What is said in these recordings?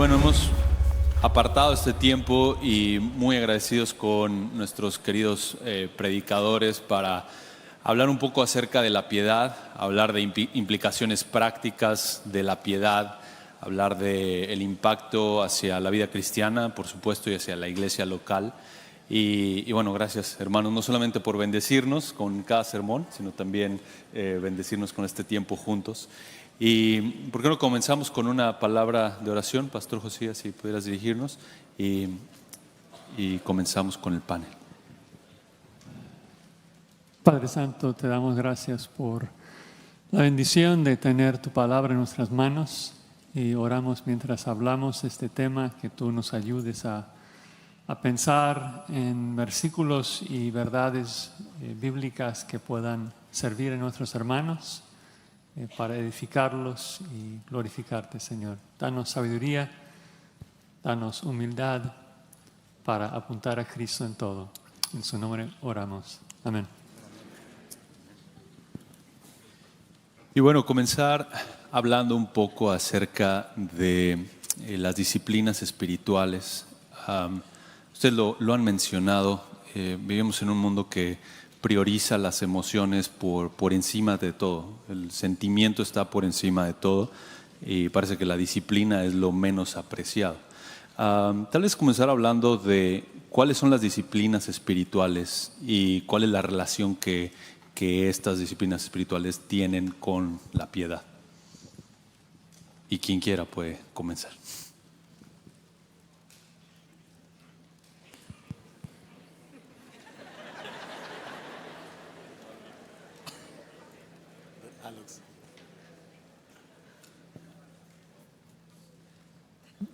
bueno, hemos apartado este tiempo y muy agradecidos con nuestros queridos predicadores para hablar un poco acerca de la piedad, hablar de implicaciones prácticas de la piedad, hablar del impacto hacia la vida cristiana, por supuesto, y hacia la iglesia local. Y bueno, gracias hermanos, no solamente por bendecirnos con cada sermón, sino también bendecirnos con este tiempo juntos. ¿Y por qué no comenzamos con una palabra de oración, Pastor Josías, si pudieras dirigirnos? Y comenzamos con el panel. Padre Santo, te damos gracias por la bendición de tener tu palabra en nuestras manos y oramos mientras hablamos este tema, que tú nos ayudes a pensar en versículos y verdades bíblicas que puedan servir a nuestros hermanos para edificarlos y glorificarte, Señor. Danos sabiduría, danos humildad para apuntar a Cristo en todo. En su nombre oramos. Amén. Y bueno, comenzar hablando un poco acerca de las disciplinas espirituales. Ustedes lo han mencionado, vivimos en un mundo que prioriza las emociones por encima de todo. El sentimiento está por encima de todo y parece que la disciplina es lo menos apreciado. Tal vez comenzar hablando de cuáles son las disciplinas espirituales y cuál es la relación que estas disciplinas espirituales tienen con la piedad. Y quien quiera puede comenzar.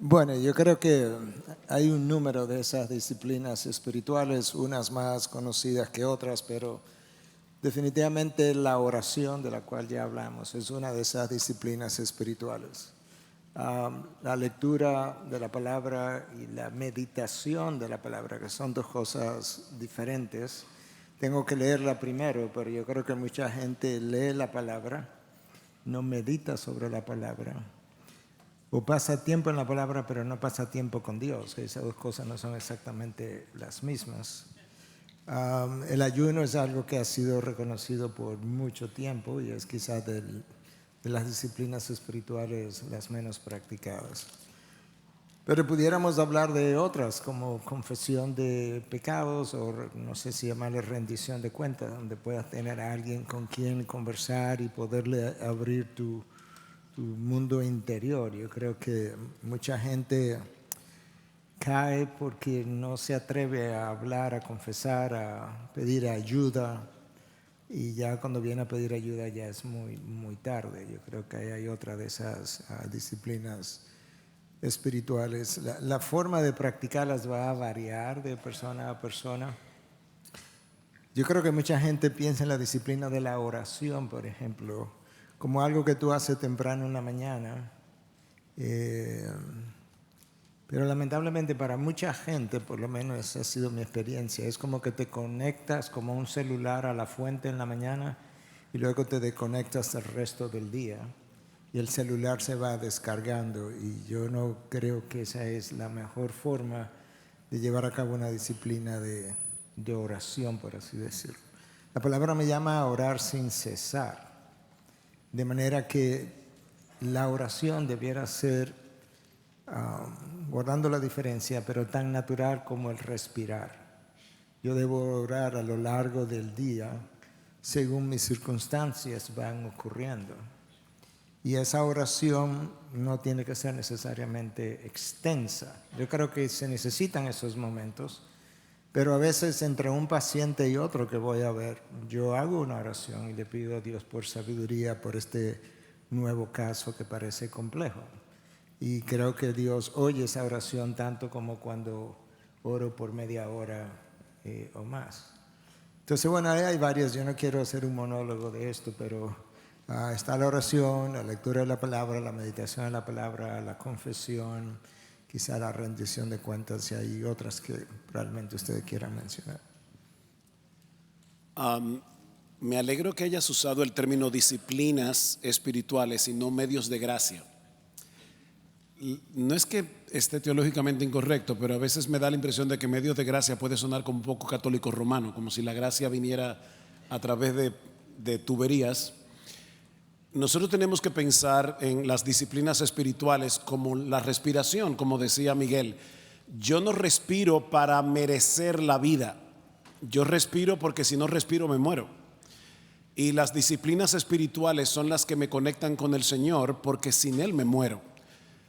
Bueno, yo creo que hay un número de esas disciplinas espirituales, unas más conocidas que otras, pero definitivamente la oración, de la cual ya hablamos, es una de esas disciplinas espirituales. La lectura de la palabra y la meditación de la palabra, que son dos cosas diferentes. Tengo que leerla primero, pero yo creo que mucha gente lee la palabra, no medita sobre la palabra. O pasa tiempo en la palabra, pero no pasa tiempo con Dios. Esas dos cosas no son exactamente las mismas. El ayuno es algo que ha sido reconocido por mucho tiempo y es quizás de las disciplinas espirituales las menos practicadas. Pero pudiéramos hablar de otras, como confesión de pecados o no sé si llamarle rendición de cuentas, donde puedas tener a alguien con quien conversar y poderle abrir tu mundo interior. Yo creo que mucha gente cae porque no se atreve a hablar, a confesar, a pedir ayuda, y ya cuando viene a pedir ayuda ya es muy, muy tarde. Yo creo que hay otra de esas disciplinas espirituales. La forma de practicarlas va a variar de persona a persona. Yo creo que mucha gente piensa en la disciplina de la oración, por ejemplo, como algo que tú haces temprano en la mañana. Pero lamentablemente para mucha gente, por lo menos esa ha sido mi experiencia, es como que te conectas como un celular a la fuente en la mañana y luego te desconectas el resto del día y el celular se va descargando, y yo no creo que esa es la mejor forma de llevar a cabo una disciplina de oración, por así decirlo. La palabra me llama a orar sin cesar. De manera que la oración debiera ser, guardando la diferencia, pero tan natural como el respirar. Yo debo orar a lo largo del día según mis circunstancias van ocurriendo. Y esa oración no tiene que ser necesariamente extensa. Yo creo que se necesitan esos momentos, pero a veces entre un paciente y otro que voy a ver, yo hago una oración y le pido a Dios por sabiduría por este nuevo caso que parece complejo. Y creo que Dios oye esa oración tanto como cuando oro por media hora o más. Entonces, bueno, hay varias. Yo no quiero hacer un monólogo de esto, pero está la oración, la lectura de la palabra, la meditación de la palabra, la confesión, quizá la rendición de cuentas, y hay otras que realmente ustedes quieran mencionar. Me alegro que hayas usado el término disciplinas espirituales y no medios de gracia. No es que esté teológicamente incorrecto, pero a veces me da la impresión de que medios de gracia puede sonar como un poco católico romano, como si la gracia viniera a través de tuberías. Nosotros tenemos que pensar en las disciplinas espirituales como la respiración, como decía Miguel. Yo no respiro para merecer la vida, yo respiro porque si no respiro me muero. Y las disciplinas espirituales son las que me conectan con el Señor, porque sin Él me muero.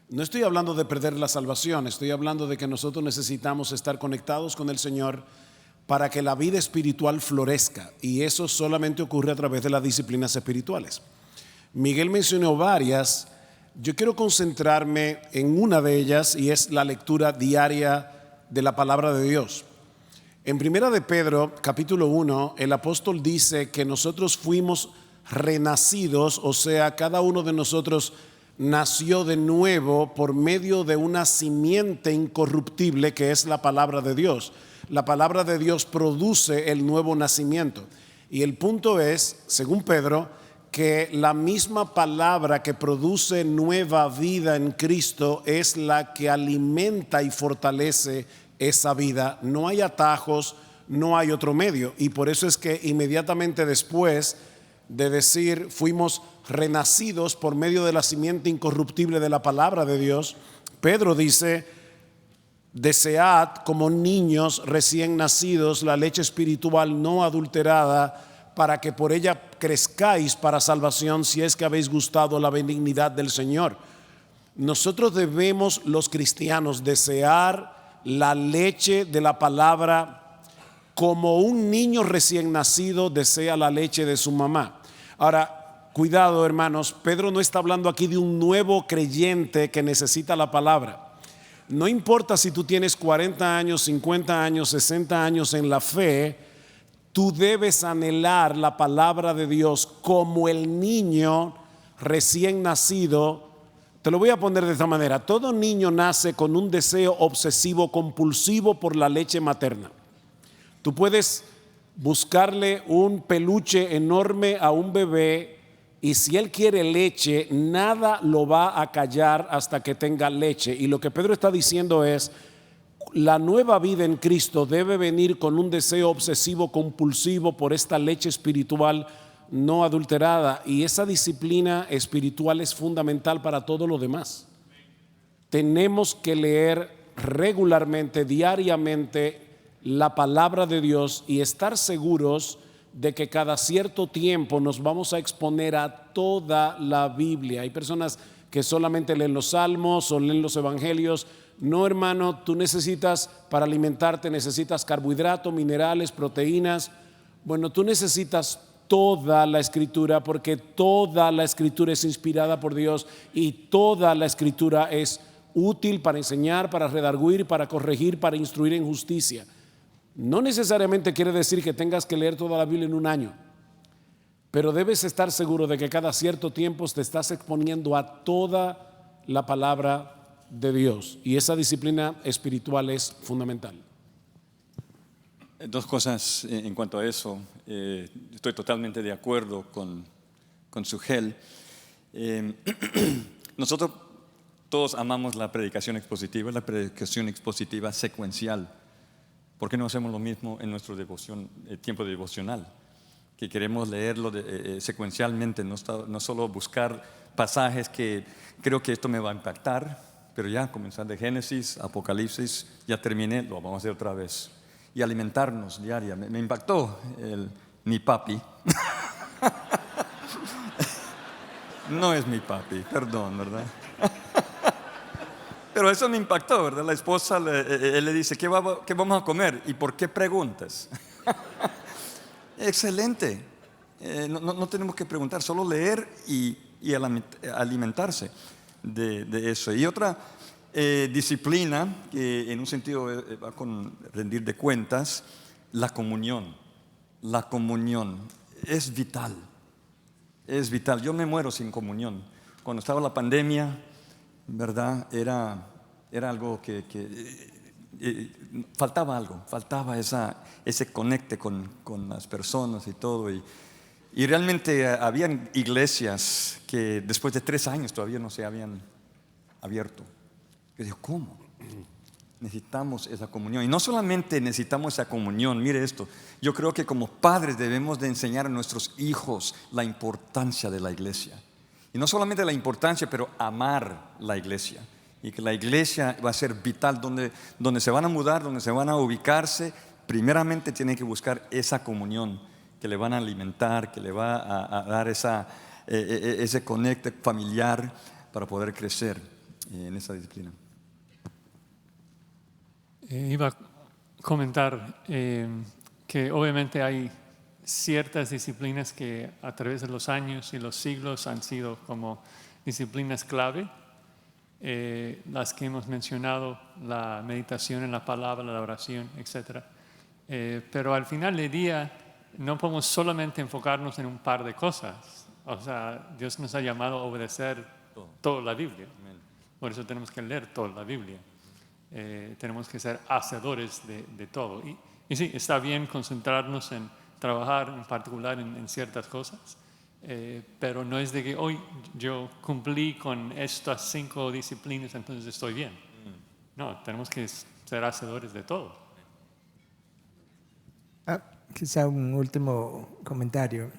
No estoy hablando de perder la salvación, estoy hablando de que nosotros necesitamos estar conectados con el Señor para que la vida espiritual florezca, y eso solamente ocurre a través de las disciplinas espirituales. Miguel mencionó varias, yo quiero concentrarme en una de ellas, y es la lectura diaria de la palabra de Dios. En Primera de Pedro, capítulo 1, el apóstol dice que nosotros fuimos renacidos, o sea, cada uno de nosotros nació de nuevo por medio de una simiente incorruptible que es la palabra de Dios. La palabra de Dios produce el nuevo nacimiento. Y el punto es, según Pedro, que la misma palabra que produce nueva vida en Cristo es la que alimenta y fortalece esa vida. No hay atajos, no hay otro medio. Y por eso es que inmediatamente después de decir fuimos renacidos por medio de la simiente incorruptible de la palabra de Dios, Pedro dice: desead como niños recién nacidos la leche espiritual no adulterada, para que por ella crezcáis para salvación, si es que habéis gustado la benignidad del Señor. Nosotros debemos, los cristianos, desear la leche de la palabra como un niño recién nacido desea la leche de su mamá. Ahora, cuidado, hermanos, Pedro no está hablando aquí de un nuevo creyente que necesita la palabra. No importa si tú tienes 40 años, 50 años, 60 años en la fe, tú debes anhelar la palabra de Dios como el niño recién nacido. Te lo voy a poner de esta manera: todo niño nace con un deseo obsesivo compulsivo por la leche materna. Tú puedes buscarle un peluche enorme a un bebé, y si él quiere leche, nada lo va a callar hasta que tenga leche. Y lo que Pedro está diciendo es: la nueva vida en Cristo debe venir con un deseo obsesivo compulsivo por esta leche espiritual no adulterada, y esa disciplina espiritual es fundamental para todo lo demás. Tenemos que leer regularmente, diariamente, la palabra de Dios y estar seguros de que cada cierto tiempo nos vamos a exponer a toda la Biblia. Hay personas que solamente leen los salmos o leen los evangelios. No, hermano, tú necesitas, para alimentarte, necesitas carbohidratos, minerales, proteínas. Bueno, tú necesitas toda la escritura, porque toda la escritura es inspirada por Dios, y toda la escritura es útil para enseñar, para redarguir, para corregir, para instruir en justicia. No necesariamente quiere decir que tengas que leer toda la Biblia en un año, pero debes estar seguro de que cada cierto tiempo te estás exponiendo a toda la palabra de Dios, y esa disciplina espiritual es fundamental. Dos cosas en cuanto a eso. Estoy totalmente de acuerdo con Sugel. Nosotros todos amamos la predicación expositiva secuencial. ¿Por qué no hacemos lo mismo en nuestro tiempo devocional? Que queremos leerlo secuencialmente, no solo buscar pasajes que creo que esto me va a impactar, pero ya comenzar de Génesis, Apocalipsis, ya terminé, lo vamos a hacer otra vez. Y alimentarnos diaria. Me impactó mi papi. No es mi papi, perdón, ¿verdad? Pero eso me impactó, ¿verdad? La esposa él le dice: ¿qué vamos a comer? ¿Y por qué preguntas? Excelente. No tenemos que preguntar, solo leer y alimentarse de eso. Y otra disciplina que en un sentido va con rendir de cuentas: la comunión. La comunión es vital. Es vital. Yo me muero sin comunión. Cuando estaba la pandemia, ¿verdad? Era algo que faltaba ese conecte con las personas y todo. Y realmente habían iglesias que después de 3 años todavía no se habían abierto. Yo digo, ¿cómo? Necesitamos esa comunión. Y no solamente necesitamos esa comunión, mire esto. Yo creo que como padres debemos de enseñar a nuestros hijos la importancia de la iglesia. Y no solamente la importancia, pero amar la iglesia. Y que la iglesia va a ser vital. Donde se van a mudar, donde se van a ubicarse, primeramente tienen que buscar esa comunión que le van a alimentar, que le va a dar ese conecte familiar para poder crecer en esa disciplina. Iba a comentar que obviamente hay ciertas disciplinas que a través de los años y los siglos han sido como disciplinas clave. Las que hemos mencionado, la meditación en la palabra, la oración, etc. Pero al final del día no podemos solamente enfocarnos en un par de cosas. O sea, Dios nos ha llamado a obedecer toda la Biblia. Por eso tenemos que leer toda la Biblia. Tenemos que ser hacedores de todo. Y sí, está bien concentrarnos en trabajar en particular en ciertas cosas, pero no es de que hoy yo cumplí con estas 5 disciplinas, entonces estoy bien. No, tenemos que ser hacedores de todo. Quizá un último comentario.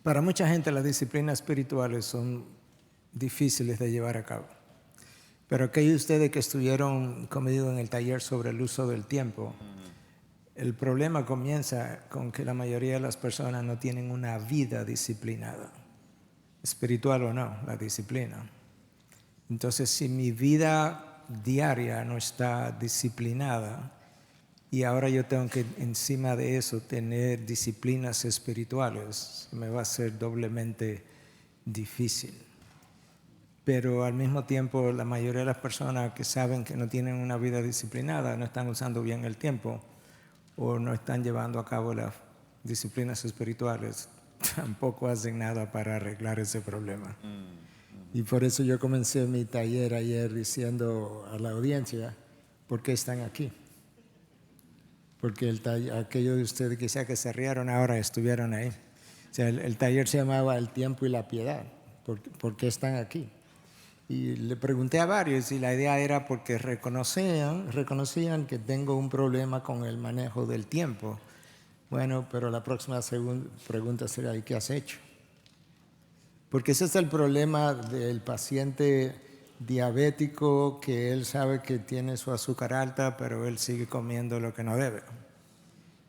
Para mucha gente las disciplinas espirituales son difíciles de llevar a cabo. Pero aquellos de ustedes que estuvieron conmigo en el taller sobre el uso del tiempo, el problema comienza con que la mayoría de las personas no tienen una vida disciplinada, espiritual o no, la disciplina. Entonces, si mi vida diaria no está disciplinada y ahora yo tengo que encima de eso tener disciplinas espirituales, me va a ser doblemente difícil. Pero al mismo tiempo la mayoría de las personas que saben que no tienen una vida disciplinada no están usando bien el tiempo o no están llevando a cabo las disciplinas espirituales, tampoco hacen nada para arreglar ese problema. Y por eso yo comencé mi taller ayer diciendo a la audiencia, ¿por qué están aquí? Porque aquellos de ustedes quizá que se rieron ahora estuvieron ahí. O sea, el taller se llamaba El tiempo y la piedad. ¿Por qué están aquí? Y le pregunté a varios y la idea era porque reconocían que tengo un problema con el manejo del tiempo. Bueno, pero la próxima pregunta será, ¿y qué has hecho? Porque ese es el problema del paciente diabético, que él sabe que tiene su azúcar alta, pero él sigue comiendo lo que no debe.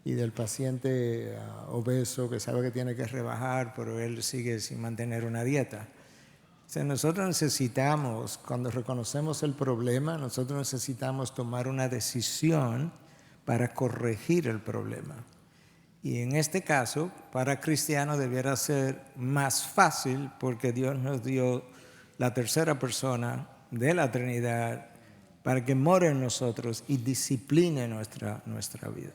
Y del paciente obeso, que sabe que tiene que rebajar, pero él sigue sin mantener una dieta. O sea, nosotros necesitamos, cuando reconocemos el problema, nosotros necesitamos tomar una decisión para corregir el problema. Y en este caso, para cristianos debiera ser más fácil porque Dios nos dio la tercera persona de la Trinidad para que more en nosotros y discipline nuestra vida.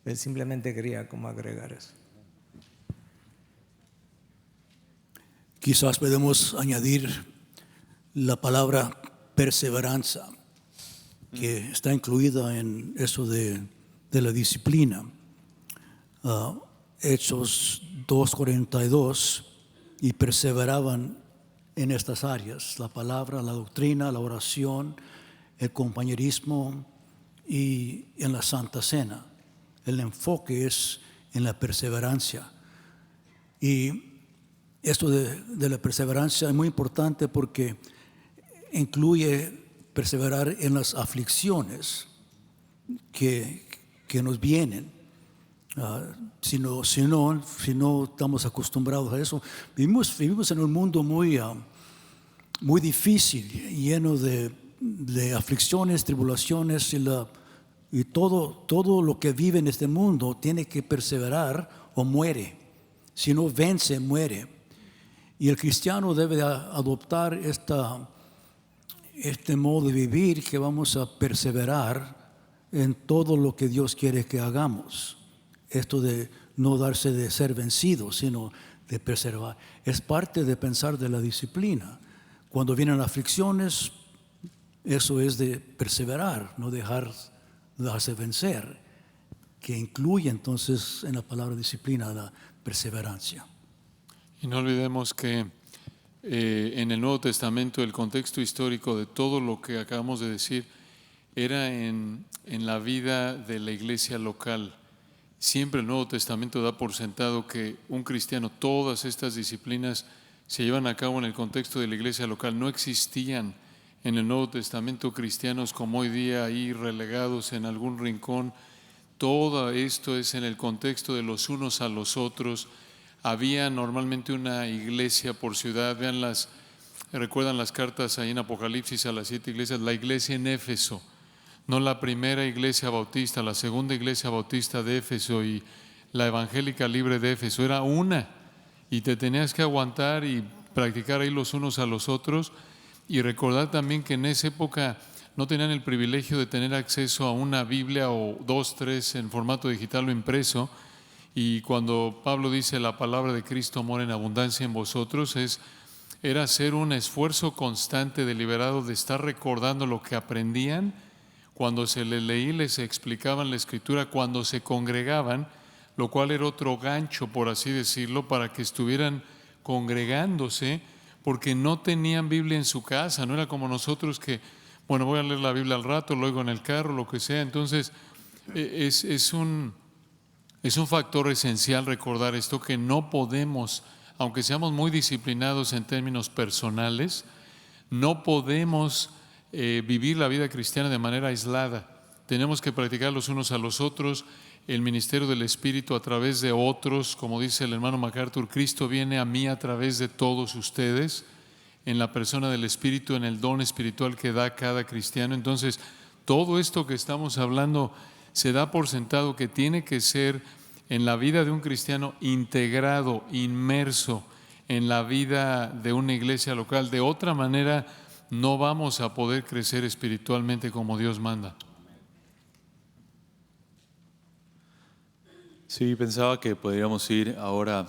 Él simplemente quería como agregar eso. Quizás podemos añadir la palabra perseverancia, que está incluida en eso de la disciplina. Hechos 2:42, y perseveraban en estas áreas: la palabra, la doctrina, la oración, el compañerismo y en la Santa Cena. El enfoque es en la perseverancia. Y esto de la perseverancia es muy importante porque incluye perseverar en las aflicciones que nos vienen. Si no estamos acostumbrados a eso, vivimos en un mundo muy difícil, lleno de aflicciones, tribulaciones, y todo lo que vive en este mundo tiene que perseverar o muere. Si no vence, muere. Y el cristiano debe adoptar este modo de vivir, que vamos a perseverar en todo lo que Dios quiere que hagamos. Esto de no darse de ser vencido, sino de perseverar. Es parte de pensar de la disciplina. Cuando vienen aflicciones, eso es de perseverar, no dejarse vencer, que incluye entonces en la palabra disciplina la perseverancia. Y no olvidemos que en el Nuevo Testamento, el contexto histórico de todo lo que acabamos de decir era en la vida de la iglesia local. Siempre el Nuevo Testamento da por sentado que un cristiano, todas estas disciplinas se llevan a cabo en el contexto de la iglesia local. No existían en el Nuevo Testamento cristianos como hoy día ahí relegados en algún rincón. Todo esto es en el contexto de los unos a los otros. Había normalmente una iglesia por ciudad. Recuerdan las cartas ahí en Apocalipsis a las 7 iglesias. La iglesia en Éfeso, no la primera iglesia bautista, la segunda iglesia bautista de Éfeso y la evangélica libre de Éfeso, era una, y te tenías que aguantar y practicar ahí los unos a los otros. Y recordar también que en esa época no tenían el privilegio de tener acceso a una Biblia o 2, 3 en formato digital o impreso. Y cuando Pablo dice la palabra de Cristo mora en abundancia en vosotros, era hacer un esfuerzo constante, deliberado, de estar recordando lo que aprendían cuando se les leía, les explicaban la Escritura, cuando se congregaban, lo cual era otro gancho, por así decirlo, para que estuvieran congregándose, porque no tenían Biblia en su casa. No era como nosotros que, bueno, voy a leer la Biblia al rato, lo oigo en el carro, lo que sea. Entonces, es un factor esencial recordar esto, que no podemos, aunque seamos muy disciplinados en términos personales, no podemos vivir la vida cristiana de manera aislada. Tenemos que practicar los unos a los otros, el ministerio del Espíritu a través de otros. Como dice el hermano MacArthur, Cristo viene a mí a través de todos ustedes, en la persona del Espíritu, en el don espiritual que da cada cristiano. Entonces, todo esto que estamos hablando se da por sentado que tiene que ser en la vida de un cristiano integrado, inmerso en la vida de una iglesia local. De otra manera, no vamos a poder crecer espiritualmente como Dios manda. Sí, pensaba que podríamos ir ahora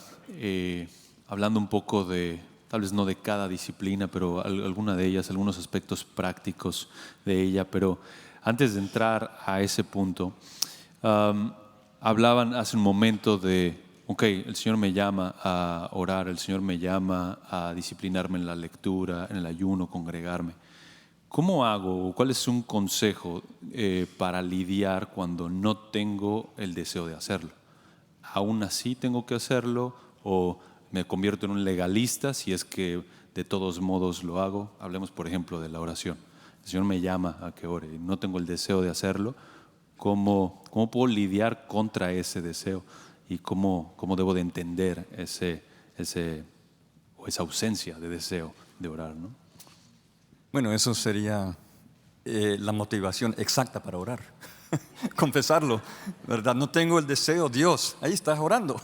hablando un poco de, tal vez no de cada disciplina, pero alguna de ellas, algunos aspectos prácticos de ella. Pero antes de entrar a ese punto, hablaban hace un momento de, ok, el Señor me llama a orar, el Señor me llama a disciplinarme en la lectura, en el ayuno, congregarme. ¿Cómo hago? ¿Cuál es un consejo para lidiar cuando no tengo el deseo de hacerlo? ¿Aún así tengo que hacerlo o me convierto en un legalista si es que de todos modos lo hago? Hablemos, por ejemplo, de la oración. El Señor me llama a que ore y no tengo el deseo de hacerlo. ¿Cómo puedo lidiar contra ese deseo? ¿Y cómo debo de entender esa ausencia de deseo de orar, ¿no? Bueno, eso sería la motivación exacta para orar. Confesarlo, ¿verdad? No tengo el deseo, Dios, ahí estás orando,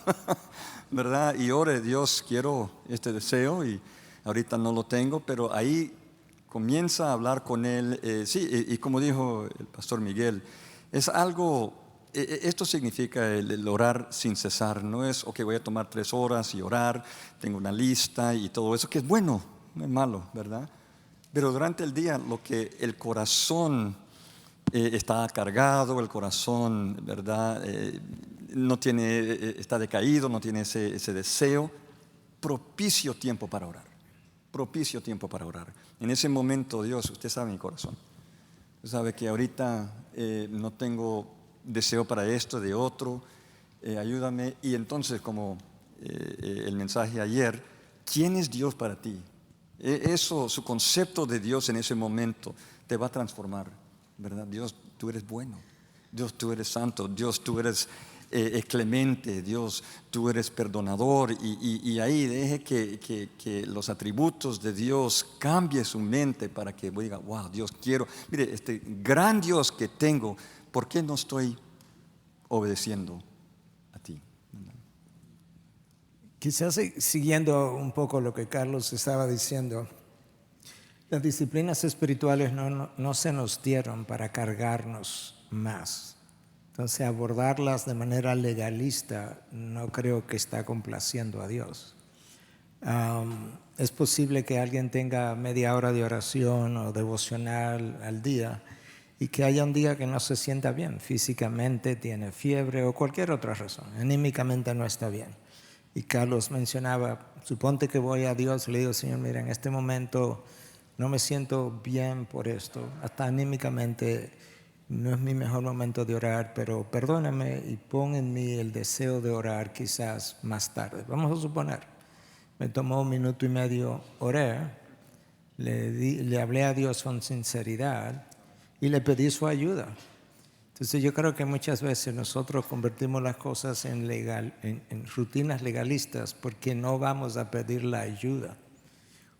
¿verdad? Y ore, Dios, quiero este deseo y ahorita no lo tengo, pero ahí comienza a hablar con Él. Sí, y como dijo el pastor Miguel, es algo, esto significa el orar sin cesar. No es, ok, voy a tomar 3 horas y orar, tengo una lista y todo eso, que es bueno, no es malo, ¿verdad? Pero durante el día, lo que el corazón está cargado, el corazón, ¿verdad? No tiene, está decaído, no tiene ese deseo. Propicio tiempo para orar. Propicio tiempo para orar. En ese momento, Dios, usted sabe mi corazón. Usted sabe que ahorita no tengo deseo para esto, de otro. Ayúdame. Y entonces, como el mensaje ayer, ¿quién es Dios para ti? Eso, su concepto de Dios en ese momento te va a transformar, ¿verdad? Dios, tú eres bueno. Dios, tú eres santo. Dios, tú eres clemente. Dios, tú eres perdonador. Y ahí deje que los atributos de Dios cambie su mente para que diga, wow, Dios, quiero, mire, este gran Dios que tengo, ¿por qué no estoy obedeciendo a ti? Quizás siguiendo un poco lo que Carlos estaba diciendo, las disciplinas espirituales no se nos dieron para cargarnos más. Entonces, abordarlas de manera legalista no creo que está complaciendo a Dios. Es posible que alguien tenga media hora de oración o devocional al día y que haya un día que no se sienta bien físicamente, tiene fiebre o cualquier otra razón, anímicamente no está bien. Y Carlos mencionaba, suponte que voy a Dios y le digo, Señor, mira, en este momento no me siento bien por esto, hasta anímicamente no es mi mejor momento de orar, pero perdóname y pon en mí el deseo de orar quizás más tarde. Vamos a suponer, me tomó 1 minuto y medio, oré, le hablé a Dios con sinceridad y le pedí su ayuda. Entonces yo creo que muchas veces nosotros convertimos las cosas en rutinas legalistas porque no vamos a pedir la ayuda.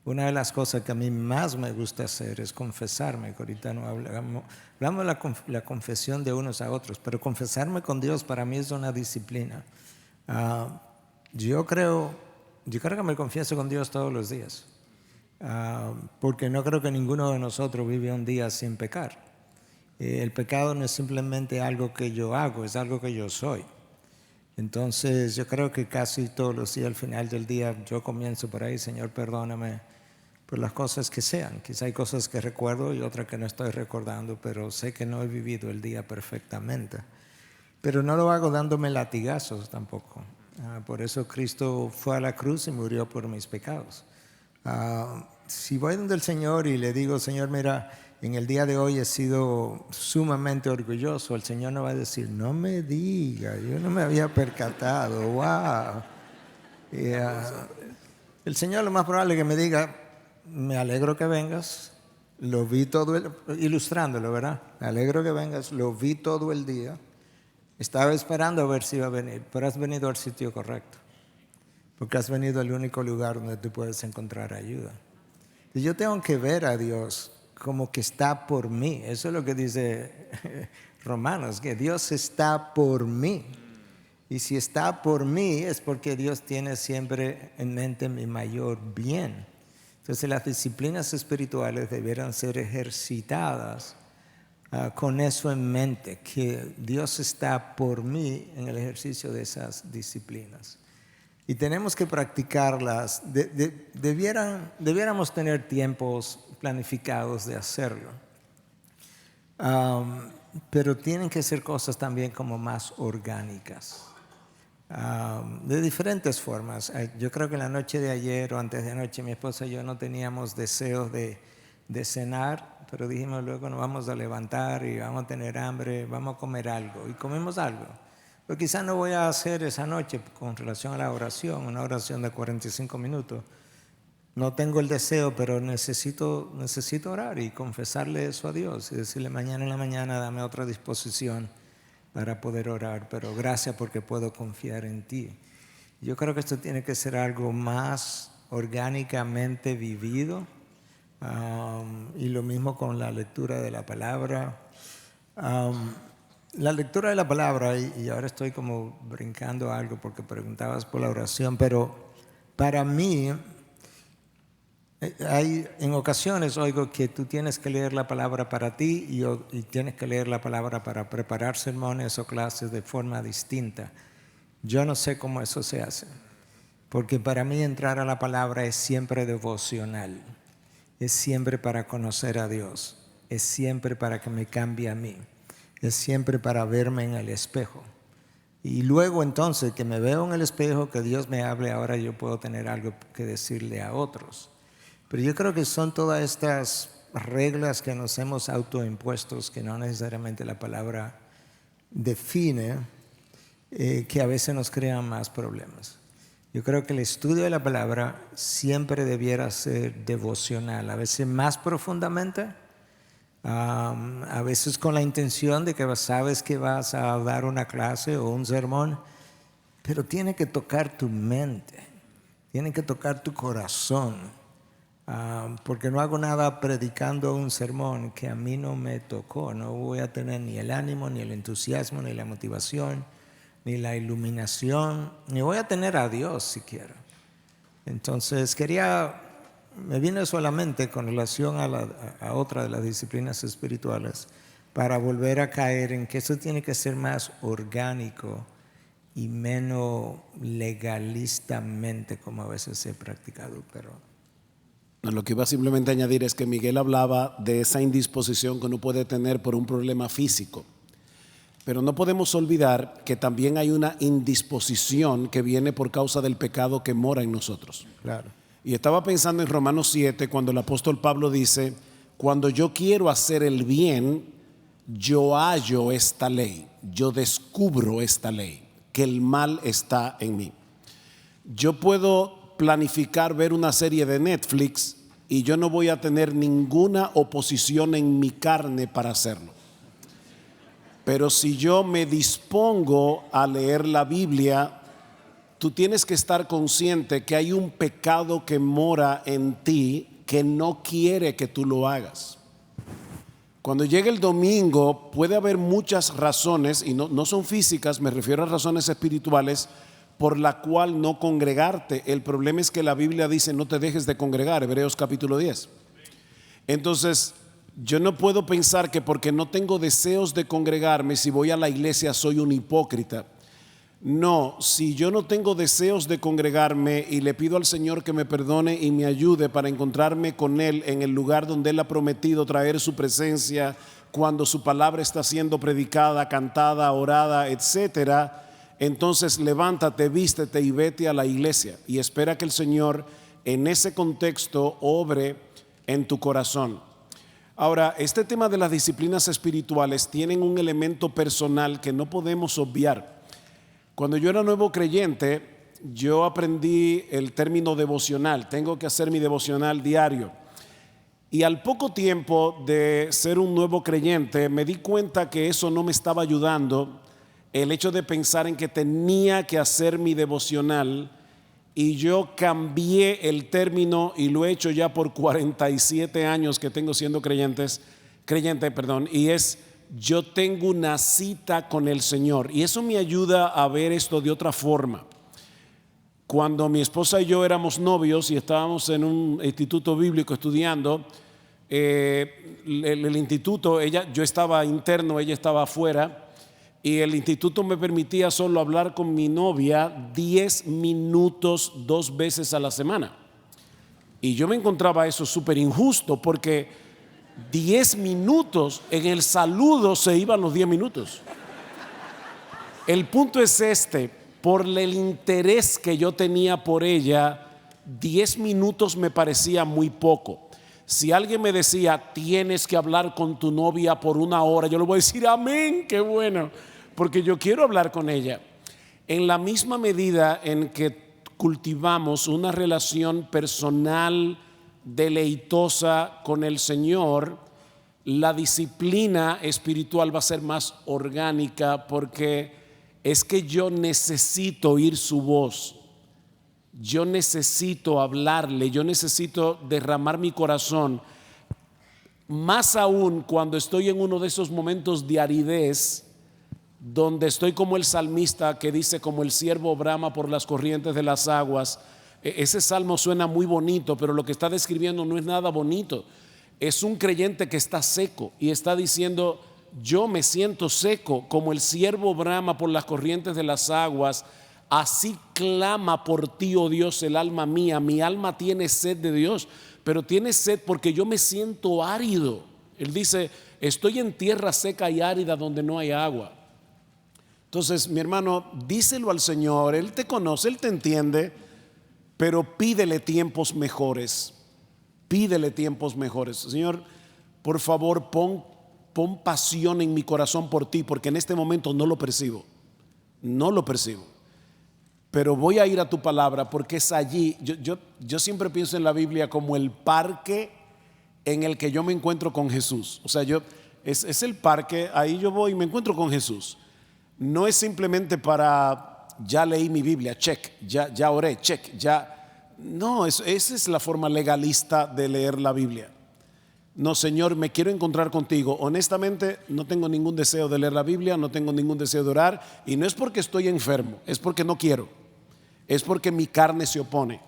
Una de las cosas que a mí más me gusta hacer es confesarme, que ahorita no hablamos de la confesión de unos a otros, pero confesarme con Dios para mí es una disciplina. Yo creo que me confieso con Dios todos los días, porque no creo que ninguno de nosotros vive un día sin pecar. El pecado no es simplemente algo que yo hago, es algo que yo soy. Entonces yo creo que casi todos los días al final del día yo comienzo por ahí, Señor, perdóname por las cosas que sean. Quizá hay cosas que recuerdo y otras que no estoy recordando, pero sé que no he vivido el día perfectamente. Pero no lo hago dándome latigazos tampoco. Por eso Cristo fue a la cruz y murió por mis pecados. Si voy donde el Señor y le digo, Señor, mira, en el día de hoy he sido sumamente orgulloso, el Señor no va a decir, no me diga, yo no me había percatado, wow. El Señor lo más probable es que me diga, me alegro que vengas, lo vi ilustrándolo, ¿verdad? Me alegro que vengas, lo vi todo el día, estaba esperando a ver si iba a venir, pero has venido al sitio correcto, porque has venido al único lugar donde tú puedes encontrar ayuda. Y yo tengo que ver a Dios como que está por mí. Eso es lo que dice Romanos, que Dios está por mí. Y si está por mí es porque Dios tiene siempre en mente mi mayor bien. Entonces las disciplinas espirituales debieran ser ejercitadas con eso en mente, que Dios está por mí en el ejercicio de esas disciplinas. Y tenemos que practicarlas. Debiéramos tener tiempos planificados de hacerlo. Pero tienen que ser cosas también como más orgánicas. De diferentes formas. Yo creo que la noche de ayer o antes de anoche mi esposa y yo no teníamos deseos de cenar, pero dijimos luego nos vamos a levantar y vamos a tener hambre, vamos a comer algo. Y comimos algo. Pero quizás no voy a hacer esa noche con relación a la oración, una oración de 45 minutos. No tengo el deseo, pero necesito orar y confesarle eso a Dios y decirle mañana en la mañana dame otra disposición para poder orar, pero gracias porque puedo confiar en ti. Yo creo que esto tiene que ser algo más orgánicamente vivido, y lo mismo con la lectura de la palabra. La lectura de la palabra, y ahora estoy como brincando algo porque preguntabas por la oración, pero para mí en ocasiones oigo que tú tienes que leer la palabra para ti y tienes que leer la palabra para preparar sermones o clases de forma distinta. Yo no sé cómo eso se hace, porque para mí entrar a la palabra es siempre devocional, es siempre para conocer a Dios, es siempre para que me cambie a mí, es siempre para verme en el espejo. Y luego entonces que me veo en el espejo, que Dios me hable, ahora yo puedo tener algo que decirle a otros. Pero yo creo que son todas estas reglas que nos hemos autoimpuestos, que no necesariamente la palabra define, que a veces nos crean más problemas. Yo creo que el estudio de la palabra siempre debiera ser devocional, a veces más profundamente, a veces con la intención de que sabes que vas a dar una clase o un sermón, pero tiene que tocar tu mente, tiene que tocar tu corazón, porque no hago nada predicando un sermón que a mí no me tocó. No voy a tener ni el ánimo, ni el entusiasmo, ni la motivación, ni la iluminación, ni voy a tener a Dios siquiera. Entonces me vino solamente con relación a otra de las disciplinas espirituales para volver a caer en que eso tiene que ser más orgánico y menos legalistamente como a veces se ha practicado. Pero lo que iba simplemente a añadir es que Miguel hablaba de esa indisposición que uno puede tener por un problema físico. Pero no podemos olvidar que también hay una indisposición que viene por causa del pecado que mora en nosotros. Claro. Y estaba pensando en Romanos 7, cuando el apóstol Pablo dice, cuando yo quiero hacer el bien, yo hallo esta ley, yo descubro esta ley, que el mal está en mí. Yo puedo planificar ver una serie de Netflix y yo no voy a tener ninguna oposición en mi carne para hacerlo. Pero si yo me dispongo a leer la Biblia, tú tienes que estar consciente que hay un pecado que mora en ti que no quiere que tú lo hagas. Cuando llegue el domingo puede haber muchas razones, y no son físicas, me refiero a razones espirituales, por la cual no congregarte. El problema es que la Biblia dice no te dejes de congregar, Hebreos capítulo 10. Entonces, yo no puedo pensar que porque no tengo deseos de congregarme, si voy a la iglesia soy un hipócrita. No, si yo no tengo deseos de congregarme y le pido al Señor que me perdone y me ayude para encontrarme con Él en el lugar donde Él ha prometido traer su presencia, cuando su palabra está siendo predicada, cantada, orada, etcétera, entonces levántate, vístete y vete a la iglesia y espera que el Señor en ese contexto obre en tu corazón. Ahora, este tema de las disciplinas espirituales tienen un elemento personal que no podemos obviar. Cuando yo era nuevo creyente, yo aprendí el término devocional. Tengo que hacer mi devocional diario. Y al poco tiempo de ser un nuevo creyente, me di cuenta que eso no me estaba ayudando. El hecho de pensar en que tenía que hacer mi devocional, y yo cambié el término y lo he hecho ya por 47 años que tengo siendo creyente, y es yo tengo una cita con el Señor, y eso me ayuda a ver esto de otra forma. Cuando mi esposa y yo éramos novios y estábamos en un instituto bíblico estudiando, el instituto, yo estaba interno, ella estaba afuera, y el instituto me permitía solo hablar con mi novia 10 minutos 2 veces a la semana. Y yo me encontraba eso súper injusto, porque 10 minutos en el saludo se iban los 10 minutos. El punto es este: por el interés que yo tenía por ella, 10 minutos me parecía muy poco. Si alguien me decía tienes que hablar con tu novia por 1 hora, yo le voy a decir amén, qué bueno, porque yo quiero hablar con ella. En la misma medida en que cultivamos una relación personal deleitosa con el Señor, la disciplina espiritual va a ser más orgánica, porque es que yo necesito oír su voz, yo necesito hablarle, yo necesito derramar mi corazón, más aún cuando estoy en uno de esos momentos de aridez, donde estoy como el salmista que dice, como el ciervo brama por las corrientes de las aguas. Ese salmo suena muy bonito, pero lo que está describiendo no es nada bonito. Es un creyente que está seco y está diciendo, yo me siento seco, como el ciervo brama por las corrientes de las aguas, así clama por ti, oh Dios, el alma mía. Mi alma tiene sed de Dios, pero tiene sed porque yo me siento árido. Él dice, estoy en tierra seca y árida donde no hay agua. Entonces, mi hermano, díselo al Señor. Él te conoce, Él te entiende, pero pídele tiempos mejores. Pídele tiempos mejores. Señor, por favor, pon pasión en mi corazón por ti, porque en este momento no lo percibo. No lo percibo. Pero voy a ir a tu palabra, porque es allí. Yo siempre pienso en la Biblia como el parque en el que yo me encuentro con Jesús. O sea, es el parque, ahí yo voy y me encuentro con Jesús. No es simplemente para, ya leí mi Biblia, check, ya oré, check, ya. No, esa es la forma legalista de leer la Biblia. No, Señor, me quiero encontrar contigo. Honestamente, no tengo ningún deseo de leer la Biblia, no tengo ningún deseo de orar, y no es porque estoy enfermo, es porque no quiero, es porque mi carne se opone.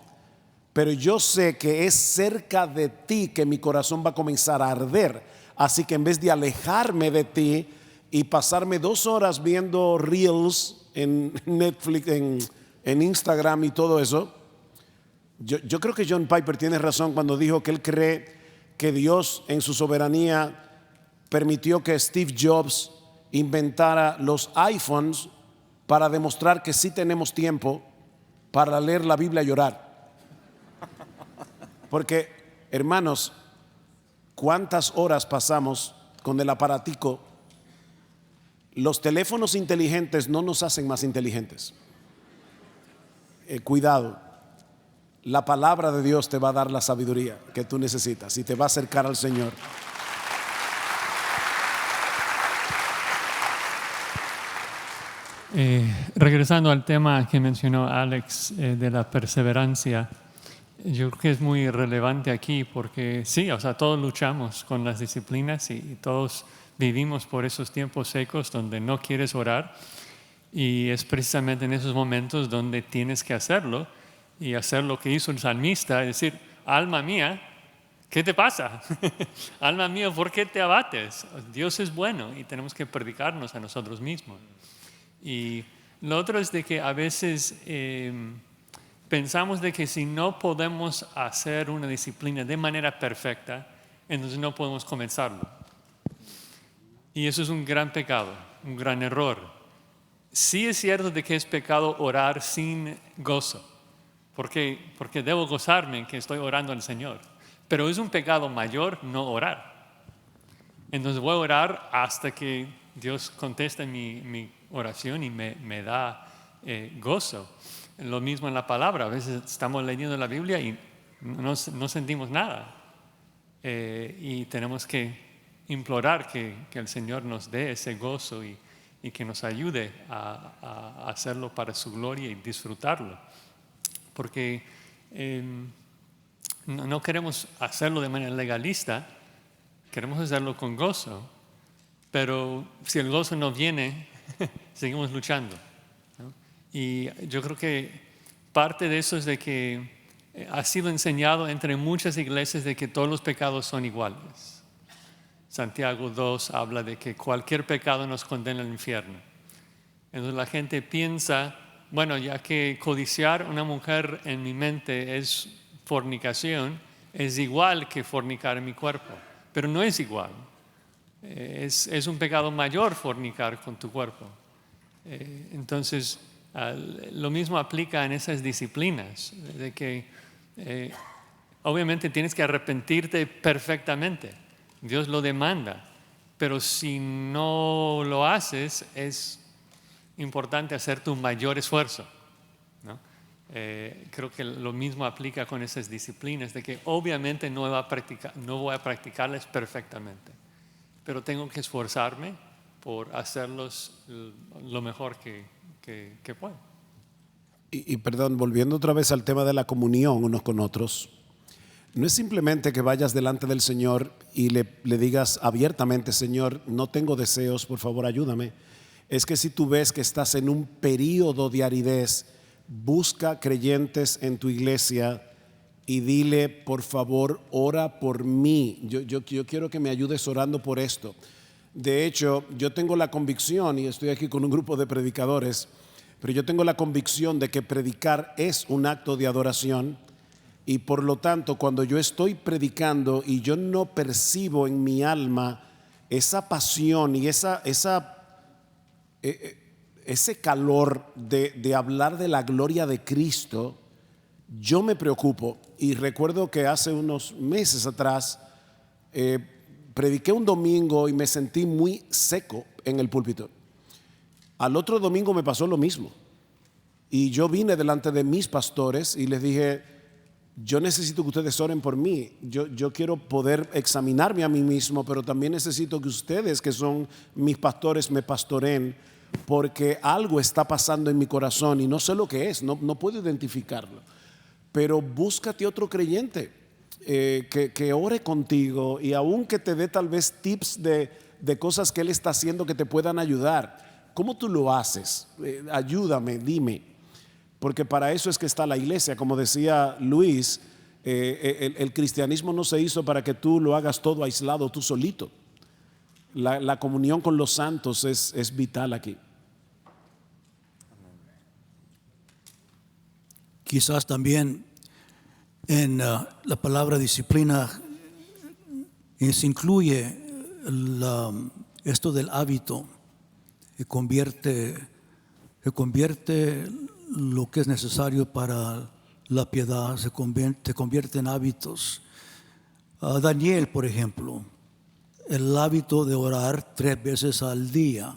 Pero yo sé que es cerca de ti que mi corazón va a comenzar a arder. Así que en vez de alejarme de ti y pasarme 2 horas viendo reels en Netflix, en Instagram y todo eso, yo creo que John Piper tiene razón cuando dijo que él cree que Dios en su soberanía permitió que Steve Jobs inventara los iPhones para demostrar que sí tenemos tiempo para leer la Biblia y orar. Porque, hermanos, ¿cuántas horas pasamos con el aparatico? Los teléfonos inteligentes no nos hacen más inteligentes. Cuidado, la palabra de Dios te va a dar la sabiduría que tú necesitas y te va a acercar al Señor. Regresando al tema que mencionó Alex de la perseverancia, yo creo que es muy relevante aquí porque sí, o sea, todos luchamos con las disciplinas y todos vivimos por esos tiempos secos donde no quieres orar, y es precisamente en esos momentos donde tienes que hacerlo y hacer lo que hizo el salmista, es decir, alma mía, ¿qué te pasa? Alma mía, ¿por qué te abates? Dios es bueno y tenemos que predicarnos a nosotros mismos. Y lo otro es de que a veces pensamos de que si no podemos hacer una disciplina de manera perfecta, entonces no podemos comenzarlo. Y eso es un gran pecado, un gran error. Sí es cierto de que es pecado orar sin gozo, porque debo gozarme en que estoy orando al Señor. Pero es un pecado mayor no orar. Entonces voy a orar hasta que Dios conteste mi oración y me da gozo. Lo mismo en la palabra. A veces estamos leyendo la Biblia y no sentimos nada. Y tenemos que implorar que el Señor nos dé ese gozo y que nos ayude a hacerlo para su gloria y disfrutarlo. Porque no queremos hacerlo de manera legalista, queremos hacerlo con gozo, pero si el gozo no viene, seguimos luchando, ¿no? Y yo creo que parte de eso es de que ha sido enseñado entre muchas iglesias de que todos los pecados son iguales. Santiago 2 habla de que cualquier pecado nos condena al infierno. Entonces la gente piensa, bueno, ya que codiciar una mujer en mi mente es fornicación, es igual que fornicar en mi cuerpo, pero no es igual. Es un pecado mayor fornicar con tu cuerpo. Entonces, lo mismo aplica en esas disciplinas, de que obviamente tienes que arrepentirte perfectamente. Dios lo demanda, pero si no lo haces, es importante hacer tu mayor esfuerzo, ¿no? Creo que lo mismo aplica con esas disciplinas, de que obviamente no voy a practicarlas perfectamente, pero tengo que esforzarme por hacerlos lo mejor que puedo. Y perdón, volviendo otra vez al tema de la comunión unos con otros, no es simplemente que vayas delante del Señor y le digas abiertamente, Señor, no tengo deseos, por favor ayúdame. Es que si tú ves que estás en un período de aridez, busca creyentes en tu iglesia y dile, por favor, ora por mí. Yo quiero que me ayudes orando por esto. De hecho, yo tengo la convicción, y estoy aquí con un grupo de predicadores, pero yo tengo la convicción de que predicar es un acto de adoración. Y por lo tanto, cuando yo estoy predicando y yo no percibo en mi alma esa pasión y ese calor de hablar de la gloria de Cristo, yo me preocupo. Y recuerdo que hace unos meses atrás prediqué un domingo y me sentí muy seco en el púlpito. Al otro domingo me pasó lo mismo. Y yo vine delante de mis pastores y les dije, yo necesito que ustedes oren por mí. Yo quiero poder examinarme a mí mismo, pero también necesito que ustedes, que son mis pastores, me pastoreen, porque algo está pasando en mi corazón y no sé lo que es, no puedo identificarlo. Pero búscate otro creyente que ore contigo y aun que te dé tal vez tips de cosas que él está haciendo que te puedan ayudar. ¿Cómo tú lo haces? Ayúdame, dime. Porque para eso es que está la iglesia. Como decía Luis, el cristianismo no se hizo para que tú lo hagas todo aislado, tú solito. La comunión con los santos es vital aquí. Quizás también en la palabra disciplina se incluye esto del hábito se convierte lo que es necesario para la piedad, se convierte en hábitos. Daniel, por ejemplo, el hábito de orar 3 veces al día.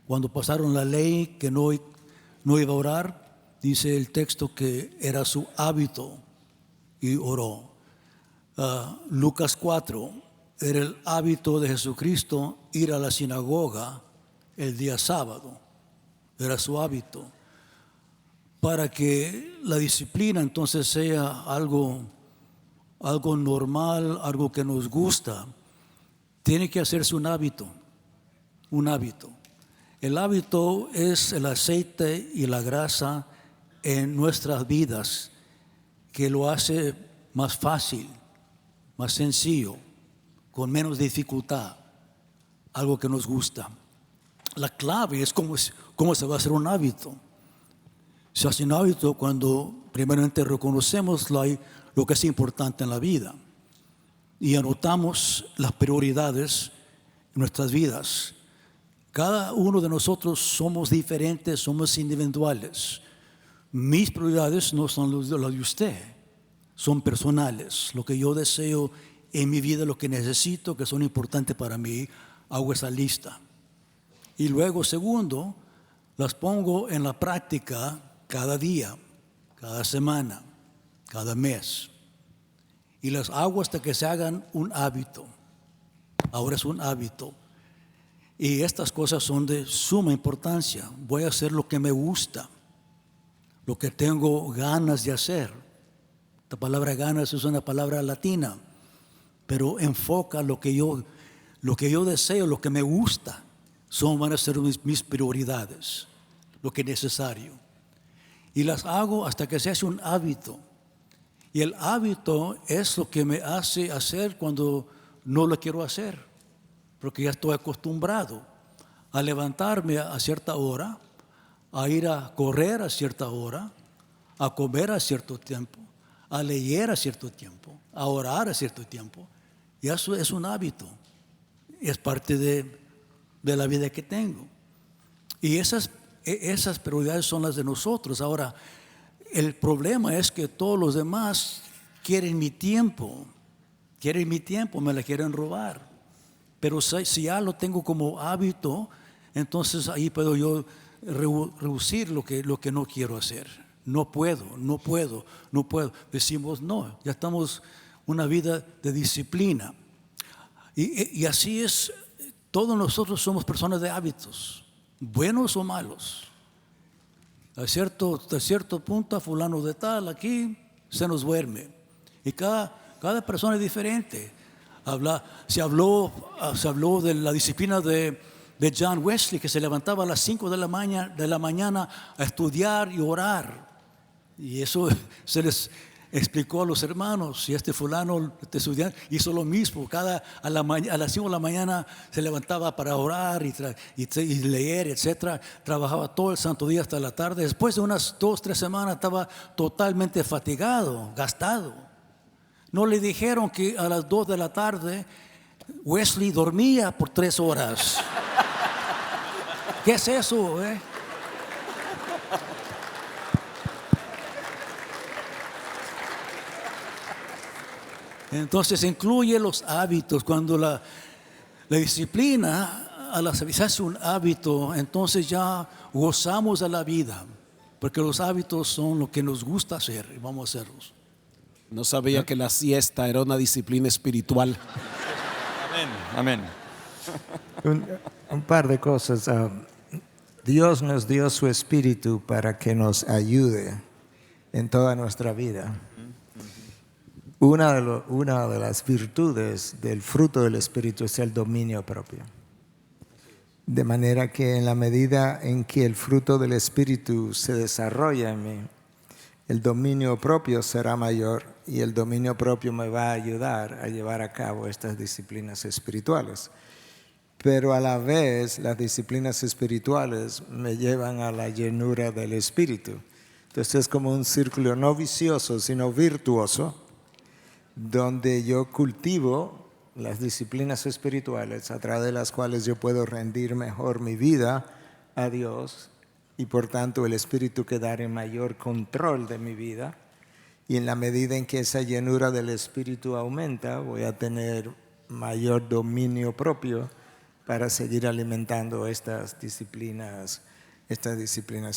Cuando pasaron la ley que no iba a orar, dice el texto que era su hábito y oró. Lucas 4, era el hábito de Jesucristo ir a la sinagoga el día sábado, era su hábito. Para que la disciplina entonces sea algo normal, algo que nos gusta, tiene que hacerse un hábito, un hábito. El hábito es el aceite y la grasa en nuestras vidas que lo hace más fácil, más sencillo, con menos dificultad, algo que nos gusta. La clave es cómo se va a hacer un hábito. Se hace un hábito cuando primeramente reconocemos lo que es importante en la vida y anotamos las prioridades en nuestras vidas. Cada uno de nosotros somos diferentes, somos individuales. Mis prioridades no son las de usted, son personales. Lo que yo deseo en mi vida, lo que necesito, que son importantes para mí, hago esa lista. Y luego, segundo, las pongo en la práctica cada día, cada semana, cada mes. Y las hago hasta que se hagan un hábito. Ahora es un hábito. Y estas cosas son de suma importancia. Voy a hacer lo que me gusta, lo que tengo ganas de hacer. La palabra ganas es una palabra latina, pero enfoca lo que yo deseo, lo que me gusta. Van a ser mis prioridades, lo que es necesario. Y las hago hasta que se hace un hábito. Y el hábito es lo que me hace hacer cuando no lo quiero hacer, porque ya estoy acostumbrado a levantarme a cierta hora, a ir a correr a cierta hora, a comer a cierto tiempo, a leer a cierto tiempo, a orar a cierto tiempo. Y eso es un hábito, es parte de la vida que tengo. Y esas prioridades son las de nosotros. Ahora, el problema es que todos los demás quieren mi tiempo, me la quieren robar. Pero si ya lo tengo como hábito, entonces ahí puedo yo reducir lo que no quiero hacer. No puedo. Decimos no, ya estamos una vida de disciplina. Y así es, todos nosotros somos personas de hábitos, buenos o malos. A cierto punto, a fulano de tal, aquí se nos duerme. Y cada persona es diferente. Se habló de la disciplina de John Wesley, que se levantaba a las 5 de la mañana a estudiar y orar. Y eso se les explicó a los hermanos. Y este fulano, este estudiante, hizo lo mismo. A las 5 de la mañana se levantaba para orar y leer, etc. Trabajaba todo el santo día hasta la tarde. Después de unas 2-3 semanas estaba totalmente fatigado, gastado. No le dijeron que a las 2 de la tarde Wesley dormía por 3 horas. ¿Qué es eso? Entonces incluye los hábitos. Cuando la disciplina a la se hace un hábito, entonces ya gozamos de la vida, porque los hábitos son lo que nos gusta hacer y vamos a hacerlos. No sabía que la siesta era una disciplina espiritual. Amén. Un par de cosas. Dios nos dio su espíritu para que nos ayude en toda nuestra vida. Una de las virtudes del fruto del espíritu es el dominio propio. De manera que en la medida en que el fruto del espíritu se desarrolla en mí, el dominio propio será mayor y el dominio propio me va a ayudar a llevar a cabo estas disciplinas espirituales. Pero a la vez las disciplinas espirituales me llevan a la llenura del espíritu. Entonces es como un círculo no vicioso, sino virtuoso, donde yo cultivo las disciplinas espirituales a través de las cuales yo puedo rendir mejor mi vida a Dios y por tanto el Espíritu quedar en mayor control de mi vida. Y en la medida en que esa llenura del Espíritu aumenta, voy a tener mayor dominio propio para seguir alimentando estas disciplinas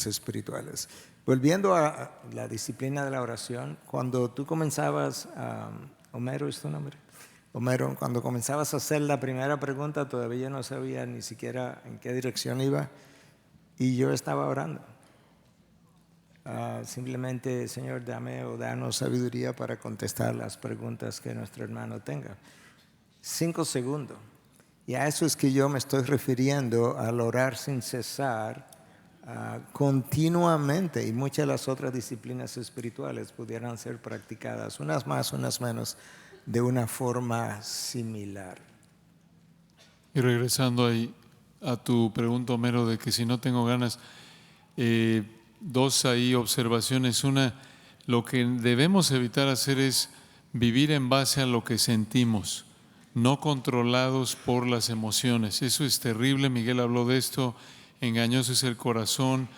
espirituales. Volviendo a la disciplina de la oración, cuando tú comenzabas, Homero es tu nombre, Homero, cuando comenzabas a hacer la primera pregunta, todavía no sabía ni siquiera en qué dirección iba y yo estaba orando. Simplemente, Señor, dame o danos sabiduría para contestar las preguntas que nuestro hermano tenga. 5 segundos. Y a eso es que yo me estoy refiriendo al orar sin cesar continuamente. Y muchas de las otras disciplinas espirituales pudieran ser practicadas, unas más, unas menos, de una forma similar. Y regresando ahí a tu pregunta, Homero, de que si no tengo ganas, dos ahí observaciones. Una, lo que debemos evitar hacer es vivir en base a lo que sentimos, no controlados por las emociones. Eso es terrible, Miguel habló de esto, engañoso es el corazón,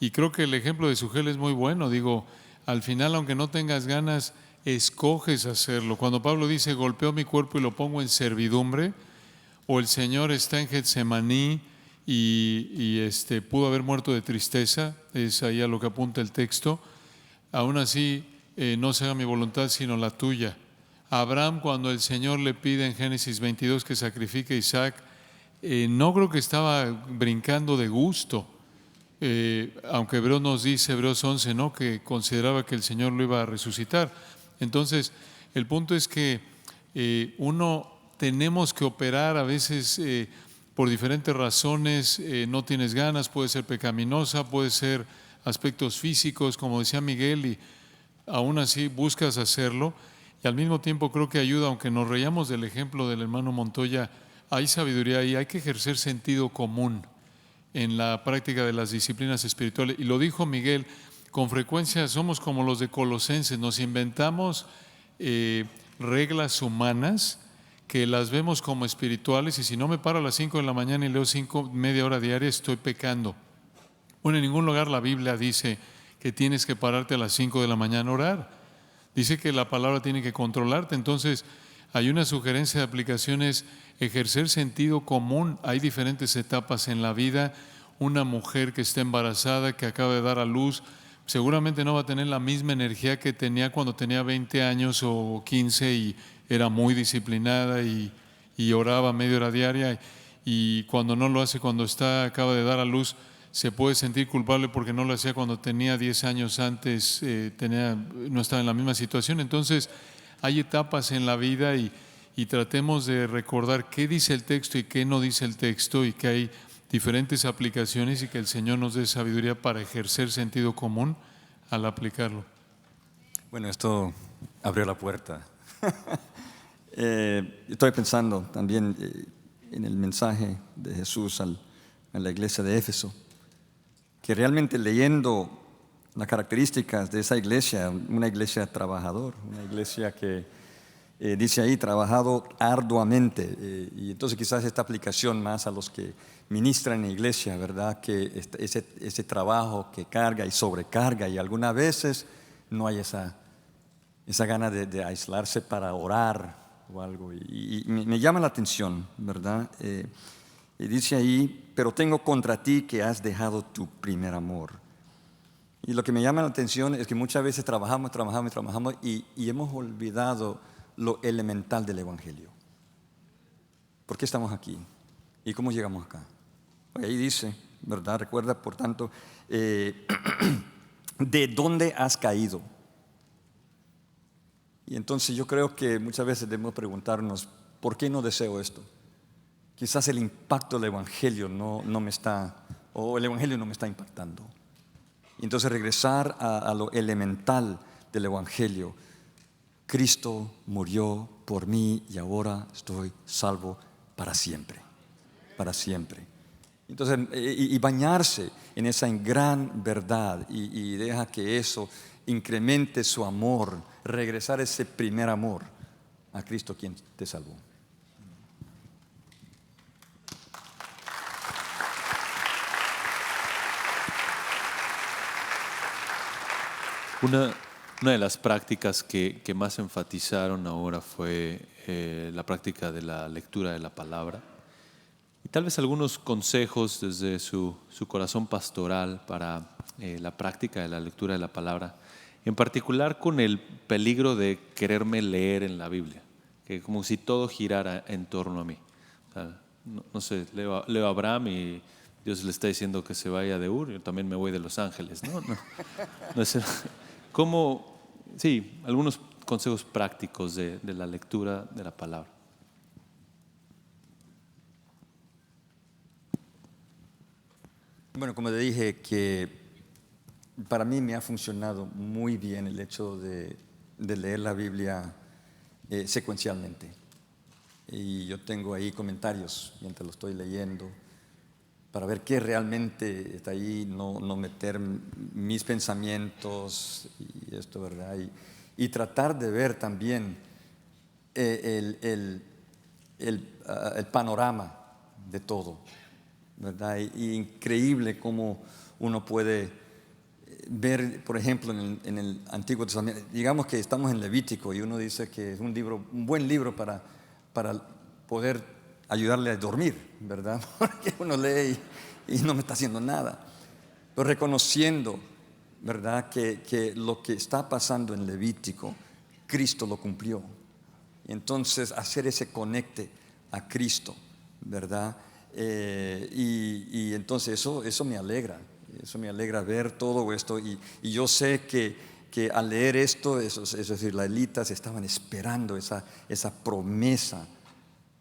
y creo que el ejemplo de Sugel es muy bueno. Digo, al final, aunque no tengas ganas, escoges hacerlo. Cuando Pablo dice, golpeo mi cuerpo y lo pongo en servidumbre, o el Señor está en Getsemaní y pudo haber muerto de tristeza, es ahí a lo que apunta el texto, aún así no se haga mi voluntad sino la tuya. Abraham, cuando el Señor le pide en Génesis 22 que sacrifique a Isaac, no creo que estaba brincando de gusto, aunque Hebreos nos dice, Hebreos 11, ¿no?, que consideraba que el Señor lo iba a resucitar. Entonces, el punto es que uno tenemos que operar a veces por diferentes razones, no tienes ganas, puede ser pecaminosa, puede ser aspectos físicos, como decía Miguel, y aún así buscas hacerlo. Y al mismo tiempo creo que ayuda, aunque nos reíamos del ejemplo del hermano Montoya, hay sabiduría y hay que ejercer sentido común en la práctica de las disciplinas espirituales. Y lo dijo Miguel, con frecuencia somos como los de Colosenses, nos inventamos reglas humanas que las vemos como espirituales, y si no me paro a las 5 de la mañana y leo media hora diaria, estoy pecando. Bueno, en ningún lugar la Biblia dice que tienes que pararte a las 5 de la mañana a orar. Dice que la palabra tiene que controlarte. Entonces, hay una sugerencia de aplicaciones, ejercer sentido común. Hay diferentes etapas en la vida. Una mujer que está embarazada, que acaba de dar a luz, seguramente no va a tener la misma energía que tenía cuando tenía 20 años o 15 y era muy disciplinada y oraba media hora diaria, y cuando no lo hace cuando acaba de dar a luz, se puede sentir culpable porque no lo hacía cuando tenía 10 años antes, no estaba en la misma situación. Entonces, hay etapas en la vida y tratemos de recordar qué dice el texto y qué no dice el texto, y que hay diferentes aplicaciones y que el Señor nos dé sabiduría para ejercer sentido común al aplicarlo. Bueno, esto abrió la puerta. Estoy pensando también en el mensaje de Jesús a la iglesia de Éfeso, que realmente leyendo las características de esa iglesia, una iglesia trabajadora, una iglesia que dice ahí, trabajado arduamente, y entonces quizás esta aplicación más a los que ministran en la iglesia, ¿verdad? Que ese trabajo que carga y sobrecarga, y algunas veces no hay esa gana de aislarse para orar o algo, y me llama la atención, ¿verdad? Y dice ahí, pero tengo contra ti que has dejado tu primer amor. Y lo que me llama la atención es que muchas veces trabajamos y hemos olvidado lo elemental del Evangelio. ¿Por qué estamos aquí? ¿Y cómo llegamos acá? Ahí dice, ¿verdad? Recuerda, por tanto, ¿de dónde has caído? Y entonces yo creo que muchas veces debemos preguntarnos, ¿por qué no deseo esto? Quizás el impacto del Evangelio el Evangelio no me está impactando. Y entonces regresar a lo elemental del Evangelio. Cristo murió por mí y ahora estoy salvo para siempre. Para siempre. Entonces, y bañarse en esa gran verdad y deja que eso incremente su amor, regresar a ese primer amor a Cristo quien te salvó. Bueno, 1 Corintios 2:8 Una, una de las prácticas que más enfatizaron ahora fue la práctica de la lectura de la palabra. Y tal vez algunos consejos desde su corazón pastoral para la práctica de la lectura de la palabra, en particular con el peligro de quererme leer en la Biblia, que como si todo girara en torno a mí. O sea, no sé, leo a Abraham y Dios le está diciendo que se vaya de Ur, yo también me voy de Los Ángeles. No es ¿cómo? Sí, algunos consejos prácticos de la lectura de la palabra. Bueno, como te dije, que para mí me ha funcionado muy bien el hecho de leer la Biblia secuencialmente. Y yo tengo ahí comentarios mientras lo estoy leyendo para ver qué realmente está ahí, no meter mis pensamientos y esto, ¿verdad? Y tratar de ver también el panorama de todo, ¿verdad? Y increíble cómo uno puede ver, por ejemplo, en el Antiguo Testamento, digamos que estamos en Levítico y uno dice que es un buen libro para poder ayudarle a dormir, ¿verdad? Porque uno lee y no me está haciendo nada. Pero reconociendo, ¿verdad?, que lo que está pasando en Levítico, Cristo lo cumplió. Y entonces hacer ese conecte a Cristo, ¿verdad? Y entonces eso me alegra. Eso me alegra ver todo esto. Y yo sé que al leer esto, esos israelitas estaban esperando esa promesa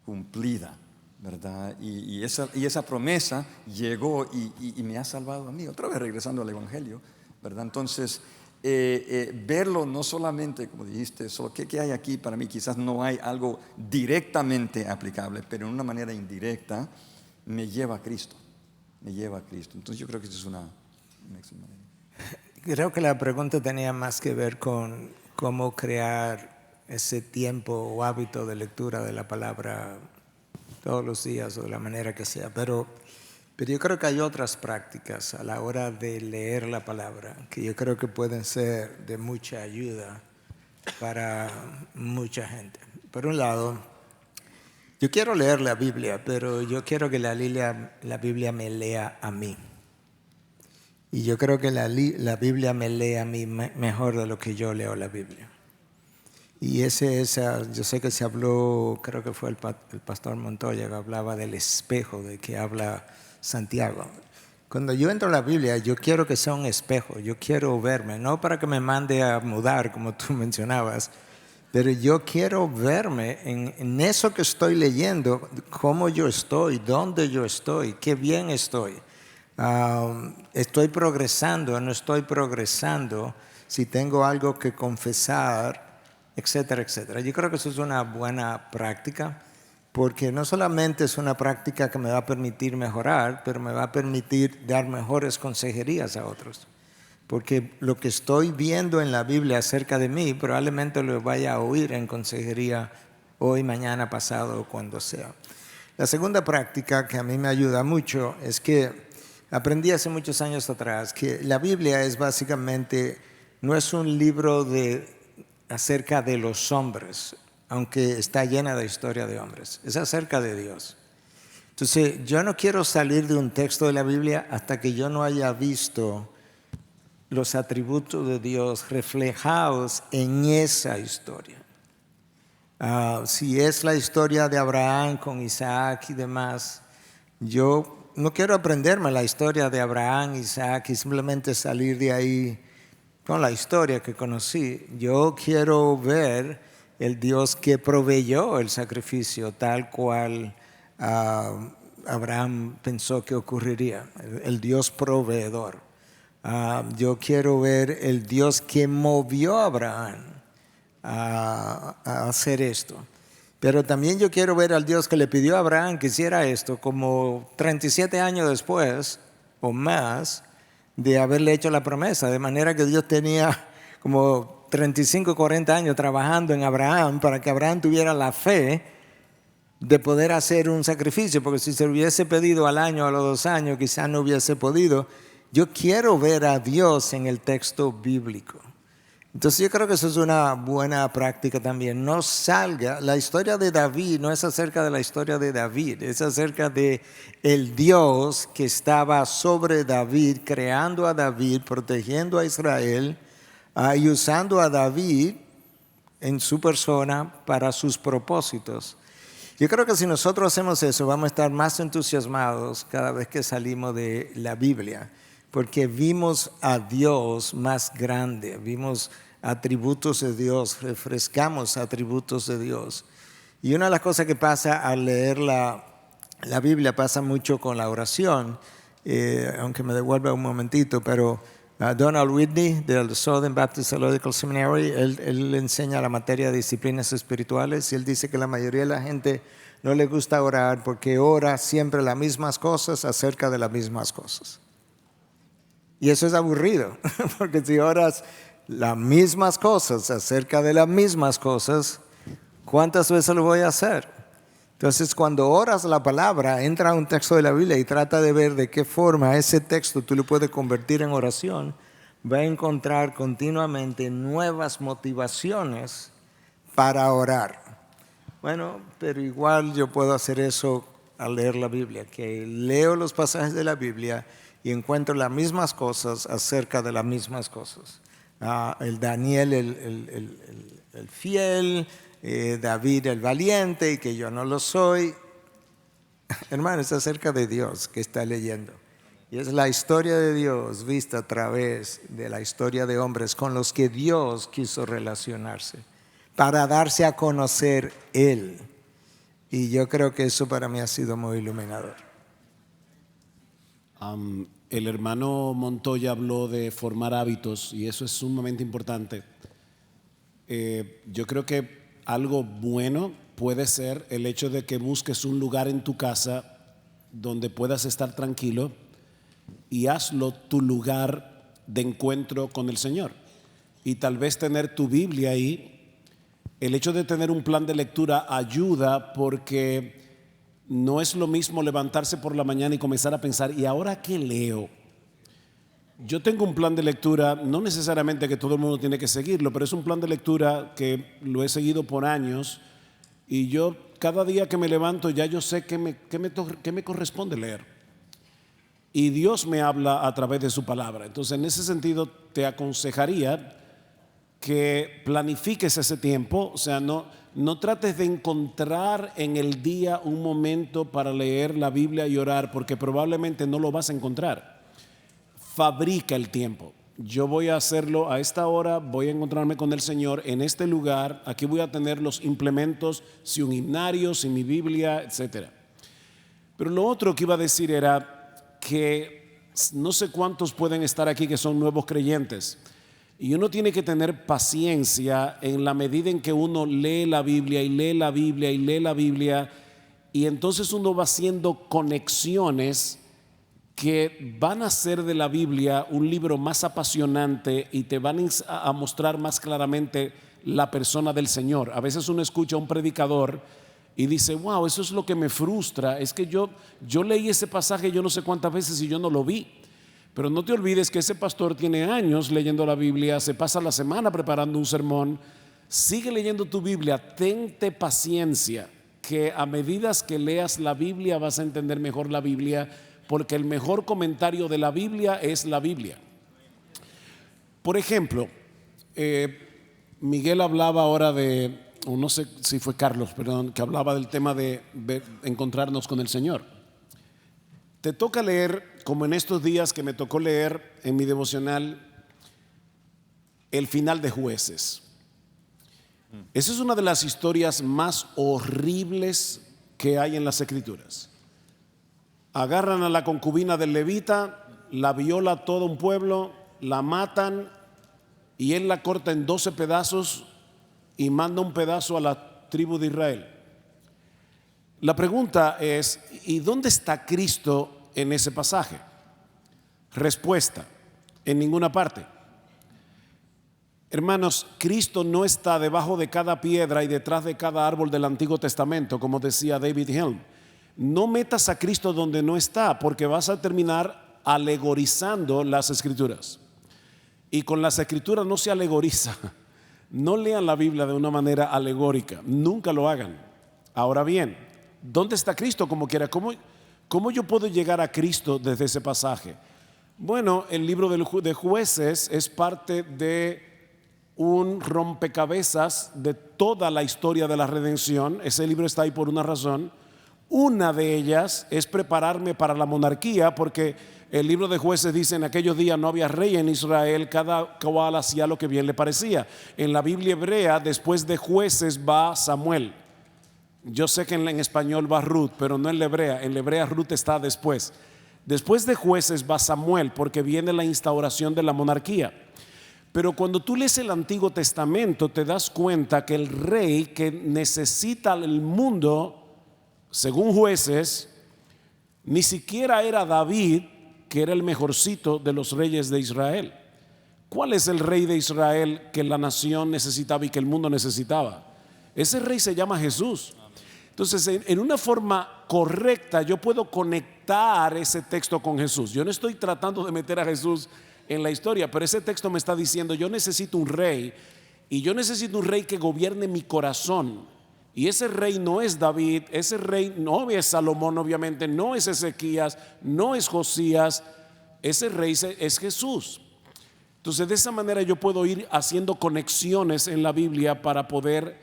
cumplida, ¿verdad? Y esa promesa llegó y me ha salvado a mí. Otra vez regresando al Evangelio, ¿verdad? Entonces, verlo no solamente, como dijiste, solo ¿qué hay aquí para mí? Quizás no hay algo directamente aplicable, pero en una manera indirecta me lleva a Cristo. Me lleva a Cristo. Entonces yo creo que eso es una excelente manera. Creo que la pregunta tenía más que ver con cómo crear ese tiempo o hábito de lectura de la palabra todos los días o de la manera que sea. Pero yo creo que hay otras prácticas a la hora de leer la palabra que yo creo que pueden ser de mucha ayuda para mucha gente. Por un lado, yo quiero leer la Biblia, pero yo quiero que la Biblia me lea a mí. Y yo creo que la Biblia me lee a mí mejor de lo que yo leo la Biblia. Y yo sé que se habló, creo que fue el pastor Montoya que hablaba del espejo de que habla Santiago. Cuando yo entro a la Biblia, yo quiero que sea un espejo, yo quiero verme, no para que me mande a mudar, como tú mencionabas, pero yo quiero verme en eso que estoy leyendo, cómo yo estoy, dónde yo estoy, qué bien estoy. Estoy progresando, no estoy progresando, si tengo algo que confesar, etcétera, etcétera. Yo creo que eso es una buena práctica, porque no solamente es una práctica que me va a permitir mejorar, pero me va a permitir dar mejores consejerías a otros. Porque lo que estoy viendo en la Biblia acerca de mí, probablemente lo vaya a oír en consejería hoy, mañana, pasado o cuando sea. La segunda práctica que a mí me ayuda mucho es que aprendí hace muchos años atrás que la Biblia es básicamente, no es un libro acerca de los hombres, aunque está llena de historia de hombres, es acerca de Dios. Entonces, yo no quiero salir de un texto de la Biblia hasta que yo no haya visto los atributos de Dios reflejados en esa historia. Si es la historia de Abraham con Isaac y demás, yo no quiero aprenderme la historia de Abraham, Isaac y simplemente salir de ahí con la historia que conocí. Yo quiero ver el Dios que proveyó el sacrificio tal cual Abraham pensó que ocurriría, el Dios proveedor. Yo quiero ver el Dios que movió a Abraham a hacer esto. Pero también yo quiero ver al Dios que le pidió a Abraham que hiciera esto como 37 años después o más de haberle hecho la promesa. De manera que Dios tenía como 35, 40 años trabajando en Abraham para que Abraham tuviera la fe de poder hacer un sacrificio. Porque si se hubiese pedido al año o a los 2 años, quizás no hubiese podido. Yo quiero ver a Dios en el texto bíblico. Entonces yo creo que eso es una buena práctica también. No salga, la historia de David no es acerca de la historia de David, es acerca de el Dios que estaba sobre David, creando a David, protegiendo a Israel y usando a David en su persona para sus propósitos. Yo creo que si nosotros hacemos eso, vamos a estar más entusiasmados cada vez que salimos de la Biblia, porque vimos a Dios más grande, vimos atributos de Dios, refrescamos atributos de Dios. Y una de las cosas que pasa al leer la Biblia pasa mucho con la oración, aunque me devuelva un momentito, pero Donald Whitney del Southern Baptist Theological Seminary, él enseña la materia de disciplinas espirituales y él dice que la mayoría de la gente no le gusta orar porque ora siempre las mismas cosas acerca de las mismas cosas. Y eso es aburrido, porque si oras las mismas cosas acerca de las mismas cosas, ¿cuántas veces lo voy a hacer? Entonces, cuando oras la palabra, entra a un texto de la Biblia y trata de ver de qué forma ese texto tú lo puedes convertir en oración, va a encontrar continuamente nuevas motivaciones para orar. Bueno, pero igual yo puedo hacer eso al leer la Biblia, que leo los pasajes de la Biblia y encuentro las mismas cosas acerca de las mismas cosas. El Daniel, el fiel, David el valiente y que yo no lo soy. Hermano, es acerca de Dios que está leyendo. Y es la historia de Dios vista a través de la historia de hombres con los que Dios quiso relacionarse para darse a conocer Él. Y yo creo que eso para mí ha sido muy iluminador. El hermano Montoya habló de formar hábitos y eso es sumamente importante. Yo creo que algo bueno puede ser el hecho de que busques un lugar en tu casa donde puedas estar tranquilo y hazlo tu lugar de encuentro con el Señor. Y tal vez tener tu Biblia ahí, el hecho de tener un plan de lectura ayuda porque no es lo mismo levantarse por la mañana y comenzar a pensar, ¿y ahora qué leo? Yo tengo un plan de lectura, no necesariamente que todo el mundo tiene que seguirlo, pero es un plan de lectura que lo he seguido por años y yo cada día que me levanto ya yo sé qué me corresponde leer. Y Dios me habla a través de su palabra. Entonces, en ese sentido, te aconsejaría que planifiques ese tiempo, o sea, no trates de encontrar en el día un momento para leer la Biblia y orar, porque probablemente no lo vas a encontrar. Fabrica el tiempo. Yo voy a hacerlo a esta hora, voy a encontrarme con el Señor en este lugar, aquí voy a tener los implementos, si un himnario, si mi Biblia, etc. Pero lo otro que iba a decir era que no sé cuántos pueden estar aquí que son nuevos creyentes. Y uno tiene que tener paciencia en la medida en que uno lee la Biblia y lee la Biblia y lee la Biblia y entonces uno va haciendo conexiones que van a hacer de la Biblia un libro más apasionante y te van a mostrar más claramente la persona del Señor. A veces uno escucha a un predicador y dice, wow, eso es lo que me frustra, es que yo leí ese pasaje yo no sé cuántas veces y yo no lo vi. Pero no te olvides que ese pastor tiene años leyendo la Biblia, se pasa la semana preparando un sermón. Sigue leyendo tu Biblia, tente paciencia, que a medida que leas la Biblia vas a entender mejor la Biblia, porque el mejor comentario de la Biblia es la Biblia. Por ejemplo, Miguel hablaba ahora de, o no sé si fue Carlos, perdón, que hablaba del tema de encontrarnos con el Señor. Te toca leer, como en estos días que me tocó leer en mi devocional, el final de Jueces. Esa es una de las historias más horribles que hay en las Escrituras. Agarran a la concubina del levita, la viola todo un pueblo, la matan y él la corta en 12 pedazos y manda un pedazo a la tribu de Israel. La pregunta es, ¿y dónde está Cristo en ese pasaje? Respuesta, en ninguna parte. Hermanos, Cristo no está debajo de cada piedra y detrás de cada árbol del Antiguo Testamento, como decía David Helm. No metas a Cristo donde no está, porque vas a terminar alegorizando las Escrituras. y con las escrituras no se alegoriza. No lean la Biblia de una manera alegórica, nunca lo hagan. Ahora bien, ¿dónde está Cristo como quiera? ¿Cómo yo puedo llegar a Cristo desde ese pasaje? Bueno, el libro de Jueces es parte de un rompecabezas de toda la historia de la redención. Ese libro está ahí por una razón. Una de ellas es prepararme para la monarquía, porque el libro de Jueces dice: en aquellos días no había rey en Israel, cada cual hacía lo que bien le parecía. En la Biblia hebrea, después de Jueces va Samuel. Yo sé que en español va Ruth, pero no en la hebrea Ruth está después. Después de Jueces va Samuel, porque viene la instauración de la monarquía. Pero cuando tú lees el Antiguo Testamento te das cuenta que el rey que necesita el mundo, según Jueces, ni siquiera era David, que era el mejorcito de los reyes de Israel. ¿Cuál es el rey de Israel que la nación necesitaba y que el mundo necesitaba? Ese rey se llama Jesús. Entonces, en una forma correcta yo puedo conectar ese texto con Jesús. Yo no estoy tratando de meter a Jesús en la historia, pero ese texto me está diciendo: yo necesito un rey, y yo necesito un rey que gobierne mi corazón. Y ese rey no es David, ese rey no es Salomón, obviamente, no es Ezequías, no es Josías, ese rey es Jesús. Entonces, de esa manera yo puedo ir haciendo conexiones en la Biblia para poder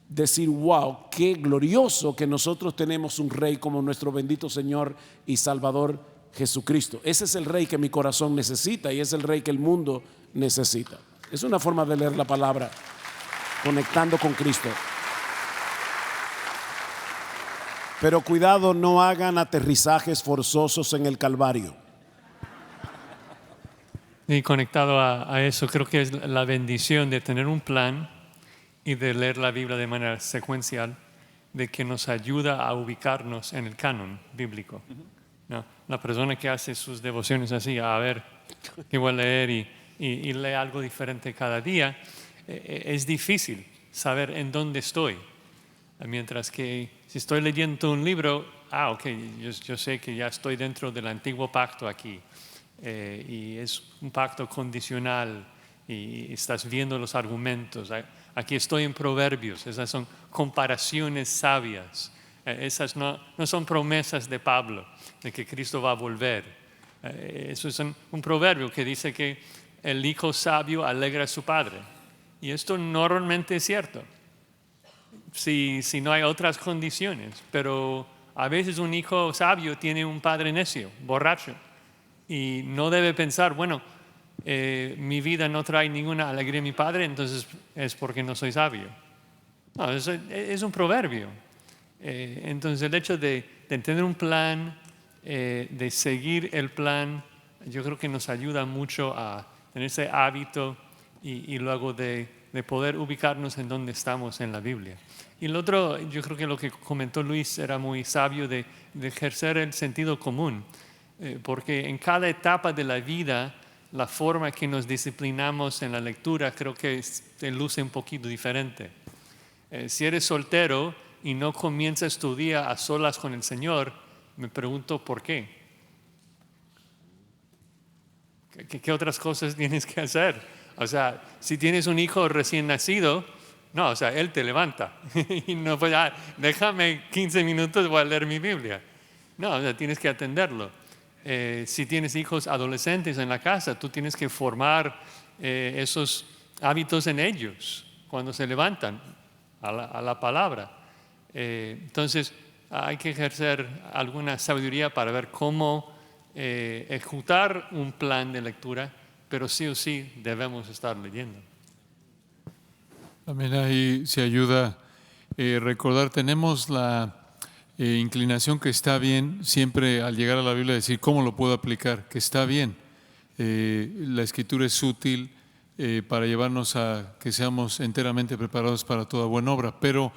decir: wow, qué glorioso que nosotros tenemos un rey como nuestro bendito Señor y Salvador Jesucristo. Ese es el rey que mi corazón necesita y es el rey que el mundo necesita. Es una forma de leer la palabra, conectando con Cristo. Pero cuidado, no hagan aterrizajes forzosos en el Calvario. Y conectado a eso, creo que es la bendición de tener un plan y de leer la Biblia de manera secuencial, de que nos ayuda a ubicarnos en el canon bíblico. ¿No? La persona que hace sus devociones así, a ver qué voy a leer y lee algo diferente cada día, es difícil saber en dónde estoy. Mientras que si estoy leyendo un libro, ok, yo sé que ya estoy dentro del antiguo pacto aquí, y es un pacto condicional y estás viendo los argumentos. Aquí estoy en Proverbios, esas son comparaciones sabias. Esas no son promesas de Pablo de que Cristo va a volver. Eso es un proverbio que dice que el hijo sabio alegra a su padre. Y esto normalmente es cierto, si no hay otras condiciones. Pero a veces un hijo sabio tiene un padre necio, borracho, y no debe pensar: bueno, mi vida no trae ninguna alegría a mi padre, entonces es porque no soy sabio. No, es un proverbio. Entonces el hecho de tener un plan, de seguir el plan, yo creo que nos ayuda mucho a tener ese hábito y luego de poder ubicarnos en donde estamos en la Biblia. Y el otro, yo creo que lo que comentó Luis era muy sabio, de ejercer el sentido común, porque en cada etapa de la vida la forma que nos disciplinamos en la lectura creo que se luce un poquito diferente. Si eres soltero y no comienzas tu día a solas con el Señor, me pregunto por qué. ¿Qué otras cosas tienes que hacer? O sea, si tienes un hijo recién nacido, no, o sea, él te levanta y no, pues, déjame 15 minutos, voy a leer mi Biblia. No, o sea, tienes que atenderlo. Si tienes hijos adolescentes en la casa, tú tienes que formar esos hábitos en ellos cuando se levantan a la palabra. Entonces hay que ejercer alguna sabiduría para ver cómo ejecutar un plan de lectura, pero sí o sí debemos estar leyendo. También ahí se ayuda recordar, tenemos la inclinación que está bien siempre al llegar a la Biblia decir cómo lo puedo aplicar, que está bien. La escritura es útil para llevarnos a que seamos enteramente preparados para toda buena obra, pero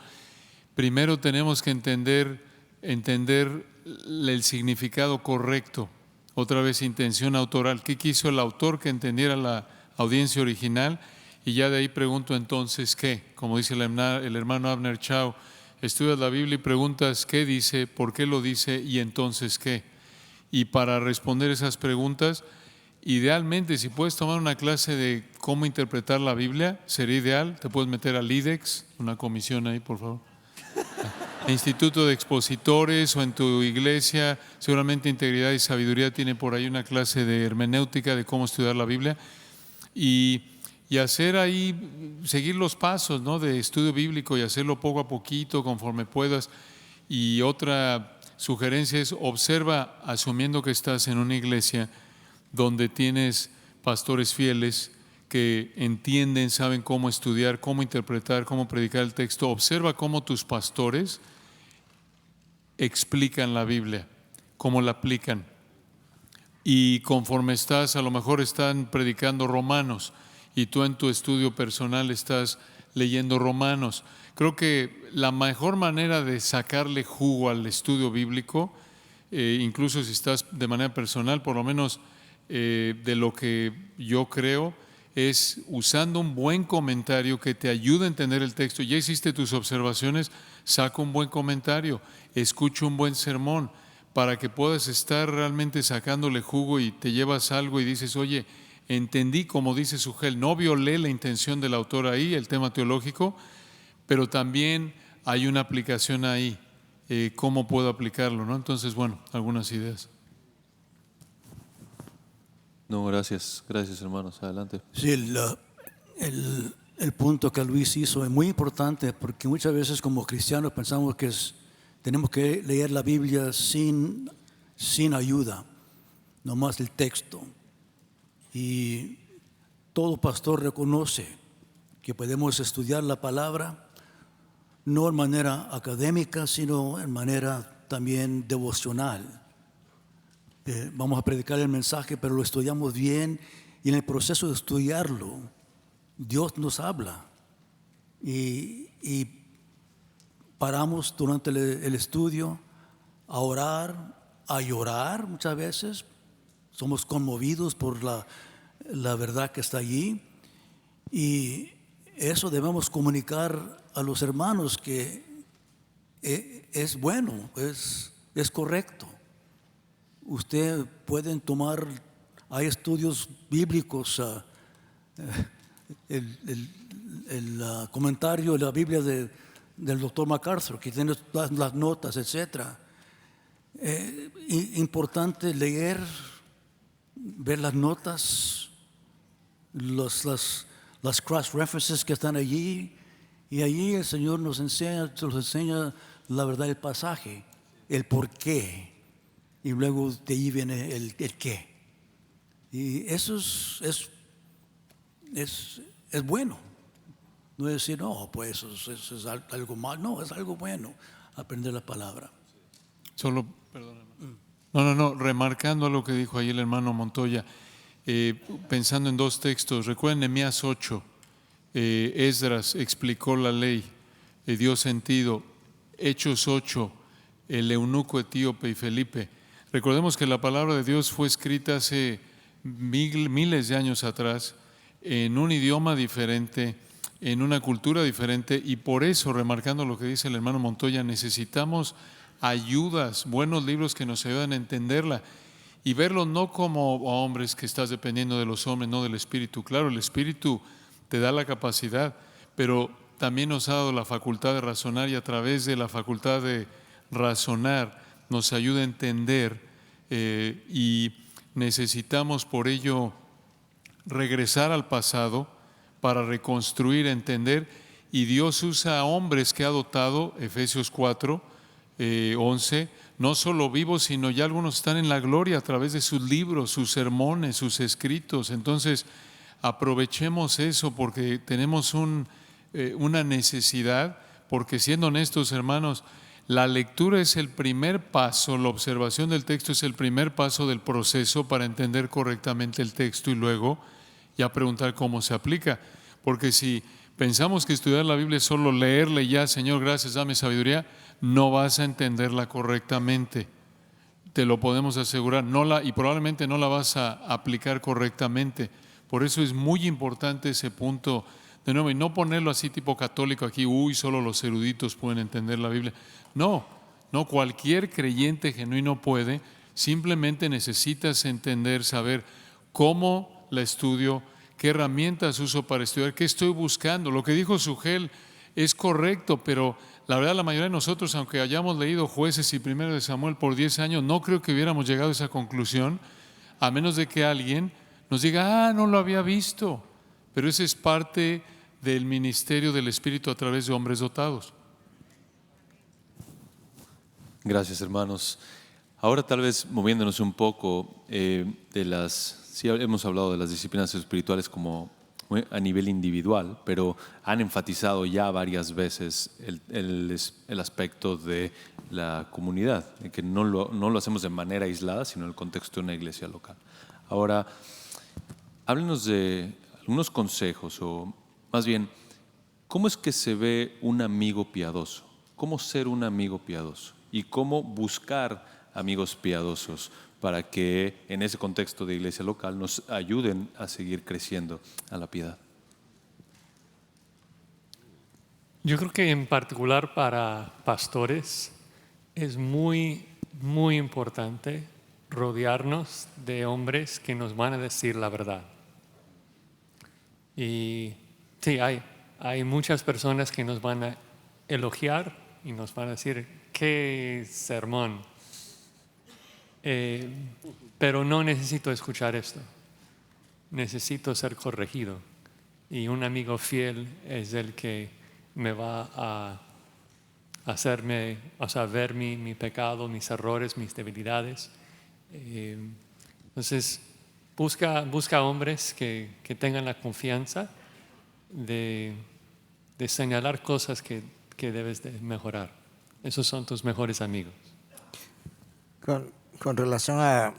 primero tenemos que entender el significado correcto. Otra vez, intención autoral. ¿Qué quiso el autor que entendiera la audiencia original? Y ya de ahí pregunto entonces qué. Como dice el hermano Abner Chao, estudias la Biblia y preguntas qué dice, por qué lo dice y entonces qué. Y para responder esas preguntas, Idealmente, si puedes tomar una clase de cómo interpretar la Biblia, sería ideal. Te puedes meter al IDEX, una comisión ahí, por favor. Instituto de Expositores o en tu iglesia, seguramente Integridad y Sabiduría tiene por ahí una clase de hermenéutica de cómo estudiar la Biblia y hacer ahí, seguir los pasos, ¿no?, de estudio bíblico y hacerlo poco a poquito conforme puedas. Y otra sugerencia es observa, asumiendo que estás en una iglesia donde tienes pastores fieles que entienden, saben cómo estudiar, cómo interpretar, cómo predicar el texto. Observa cómo tus pastores explican la Biblia, cómo la aplican. Y conforme estás, a lo mejor están predicando Romanos y tú en tu estudio personal estás leyendo Romanos. Creo que la mejor manera de sacarle jugo al estudio bíblico, incluso si estás de manera personal, por lo menos de lo que yo creo, es usando un buen comentario que te ayude a entender el texto. Ya hiciste tus observaciones, saca un buen comentario, escucha un buen sermón, para que puedas estar realmente sacándole jugo y te llevas algo y dices, oye, entendí, como dice Sugel, no violé la intención del autor ahí, el tema teológico, pero también hay una aplicación ahí, cómo puedo aplicarlo, ¿no? Entonces, bueno, algunas ideas. No, gracias, gracias hermanos, adelante. Sí, el punto que Luis hizo es muy importante porque muchas veces como cristianos pensamos que tenemos que leer la Biblia sin ayuda, nomás el texto. Y todo pastor reconoce que podemos estudiar la palabra no en manera académica, sino en manera también devocional. Vamos a predicar el mensaje, pero lo estudiamos bien y en el proceso de estudiarlo, Dios nos habla y paramos durante el estudio a orar, a llorar muchas veces. Somos conmovidos por la verdad que está allí y eso debemos comunicar a los hermanos que es bueno, es correcto. Ustedes pueden tomar, hay estudios bíblicos, el comentario de la Biblia del doctor MacArthur, que tiene las notas, etc. Importante leer, ver las notas, las cross references que están allí, y allí el Señor nos enseña la verdad del pasaje, el por qué. Y luego de ahí viene el qué. Y eso es bueno. No es decir, no, pues eso es algo mal. No, es algo bueno aprender la palabra. Solo, perdóname. No, remarcando lo que dijo ahí el hermano Montoya, pensando en dos textos. Recuerden Nehemías 8, Esdras explicó la ley, dio sentido. Hechos 8, el eunuco etíope y Felipe. Recordemos que la palabra de Dios fue escrita hace miles de años atrás, en un idioma diferente, en una cultura diferente, y por eso, remarcando lo que dice el hermano Montoya, necesitamos ayudas, buenos libros que nos ayuden a entenderla y verlo no como hombres que estás dependiendo de los hombres, no del Espíritu. Claro, el Espíritu te da la capacidad, pero también nos ha dado la facultad de razonar y a través de la facultad de razonar nos ayuda a entender y necesitamos por ello regresar al pasado para reconstruir, entender, y Dios usa a hombres que ha dotado, Efesios 4, 11, no solo vivos, sino ya algunos están en la gloria a través de sus libros, sus sermones, sus escritos. Entonces aprovechemos eso porque tenemos una necesidad, porque siendo honestos hermanos, la lectura es el primer paso, la observación del texto es el primer paso del proceso para entender correctamente el texto y luego ya preguntar cómo se aplica. Porque si pensamos que estudiar la Biblia es solo leerle ya, Señor, gracias, dame sabiduría, no vas a entenderla correctamente. Te lo podemos asegurar, y probablemente no la vas a aplicar correctamente. Por eso es muy importante ese punto, de nuevo, y no ponerlo así tipo católico aquí, solo los eruditos pueden entender la Biblia. No, cualquier creyente genuino puede, simplemente necesitas entender, saber ¿Cómo la estudio? ¿Qué herramientas uso para estudiar? ¿Qué estoy buscando? Lo que dijo Sugel es correcto, pero la verdad la mayoría de nosotros, aunque hayamos leído Jueces y Primero de Samuel por 10 años, no creo que hubiéramos llegado a esa conclusión, a menos de que alguien nos diga, no lo había visto. Pero ese es parte del ministerio del Espíritu a través de hombres dotados. Gracias, hermanos. Ahora tal vez moviéndonos un poco sí hemos hablado de las disciplinas espirituales como a nivel individual, pero han enfatizado ya varias veces el aspecto de la comunidad, de que no lo hacemos de manera aislada, sino en el contexto de una iglesia local. Ahora, háblenos de algunos consejos, o más bien, ¿cómo es que se ve un amigo piadoso? ¿Cómo ser un amigo piadoso? Y cómo buscar amigos piadosos para que en ese contexto de iglesia local nos ayuden a seguir creciendo a la piedad. Yo creo que en particular para pastores es muy, muy importante rodearnos de hombres que nos van a decir la verdad. Y sí, hay muchas personas que nos van a elogiar y nos van a decir, qué sermón. Pero no necesito escuchar esto. Necesito ser corregido. Y un amigo fiel es el que me va a hacerme, ver mi pecado, mis errores, mis debilidades. Entonces, busca hombres que tengan la confianza de señalar cosas que debes de mejorar. Esos son tus mejores amigos. Con relación a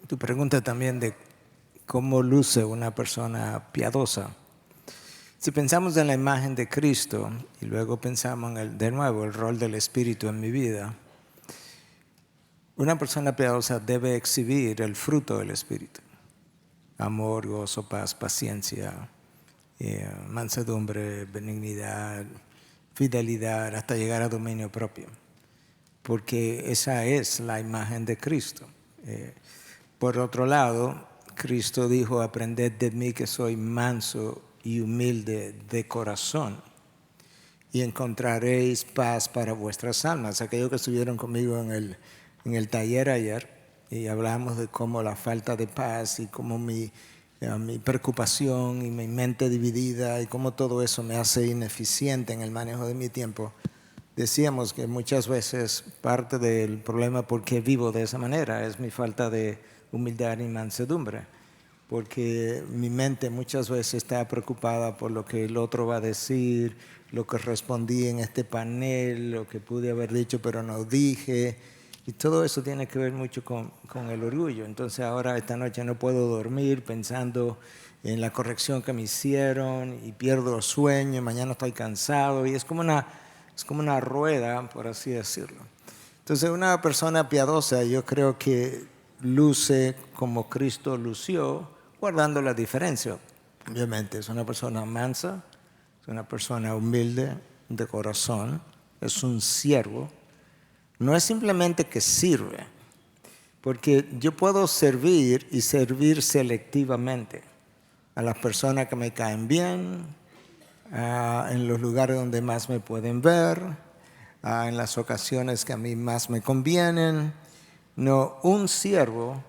tu pregunta también de cómo luce una persona piadosa, si pensamos en la imagen de Cristo y luego pensamos de nuevo el rol del Espíritu en mi vida, una persona piadosa debe exhibir el fruto del Espíritu: amor, gozo, paz, paciencia, mansedumbre, benignidad, fidelidad, hasta llegar a dominio propio, porque esa es la imagen de Cristo. Por otro lado, Cristo dijo, aprended de mí que soy manso y humilde de corazón, y encontraréis paz para vuestras almas. Aquellos que estuvieron conmigo en el taller ayer, y hablamos de cómo la falta de paz y cómo mi preocupación y mi mente dividida y cómo todo eso me hace ineficiente en el manejo de mi tiempo. Decíamos que muchas veces parte del problema por qué vivo de esa manera es mi falta de humildad y mansedumbre, porque mi mente muchas veces está preocupada por lo que el otro va a decir, lo que respondí en este panel, lo que pude haber dicho pero no dije, y todo eso tiene que ver mucho con el orgullo. Entonces ahora esta noche no puedo dormir pensando en la corrección que me hicieron y pierdo sueño, y mañana estoy cansado, y es como una rueda, por así decirlo. Entonces una persona piadosa yo creo que luce como Cristo lució, guardando la diferencia. Obviamente es una persona mansa, es una persona humilde de corazón, es un siervo. No es simplemente que sirve, porque yo puedo servir y servir selectivamente a las personas que me caen bien, en los lugares donde más me pueden ver, en las ocasiones que a mí más me convienen. No, un siervo,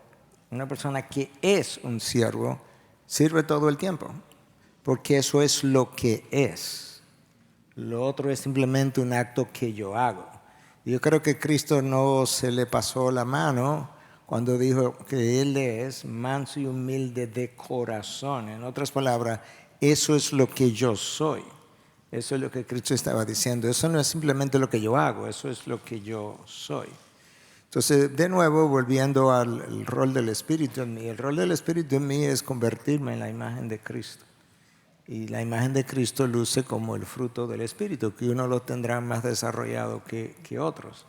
una persona que es un siervo, sirve todo el tiempo, porque eso es lo que es. Lo otro es simplemente un acto que yo hago. Yo creo que Cristo no se le pasó la mano cuando dijo que Él es manso y humilde de corazón. En otras palabras, eso es lo que yo soy. Eso es lo que Cristo estaba diciendo. Eso no es simplemente lo que yo hago, eso es lo que yo soy. Entonces, de nuevo, volviendo al rol del Espíritu en mí. El rol del Espíritu en mí es convertirme en la imagen de Cristo. Y la imagen de Cristo luce como el fruto del Espíritu, que uno lo tendrá más desarrollado que otros.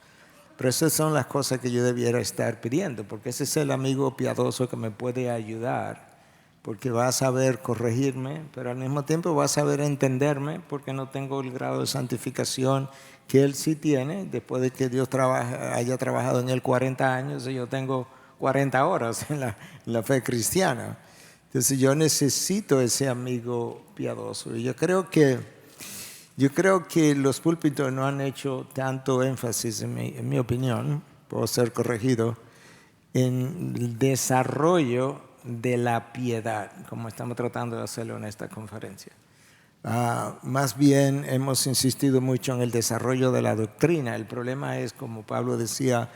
Pero esas son las cosas que yo debiera estar pidiendo, porque ese es el amigo piadoso que me puede ayudar, porque va a saber corregirme, pero al mismo tiempo va a saber entenderme, porque no tengo el grado de santificación que él sí tiene, después de que Dios haya trabajado en él 40 años, y yo tengo 40 horas en la fe cristiana. Entonces yo necesito ese amigo piadoso. Y yo creo que los púlpitos no han hecho tanto énfasis, en mi opinión, puedo ser corregido, en el desarrollo de la piedad, como estamos tratando de hacerlo en esta conferencia. Más bien hemos insistido mucho en el desarrollo de la doctrina. El problema es, como Pablo decía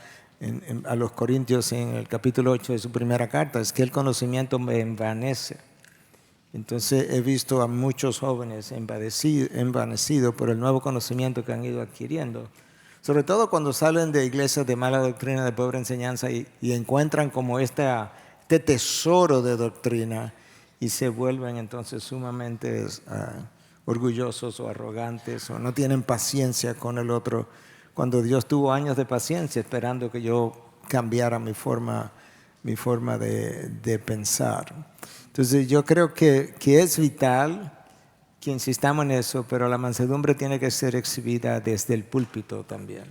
a los Corintios en el capítulo 8 de su primera carta, es que el conocimiento me envanece. Entonces he visto a muchos jóvenes envanecidos por el nuevo conocimiento que han ido adquiriendo, sobre todo cuando salen de iglesias de mala doctrina, de pobre enseñanza y encuentran como este tesoro de doctrina y se vuelven entonces sumamente orgullosos o arrogantes o no tienen paciencia con el otro, cuando Dios tuvo años de paciencia esperando que yo cambiara mi forma de pensar. Entonces yo creo que es vital que insistamos en eso, pero la mansedumbre tiene que ser exhibida desde el púlpito también.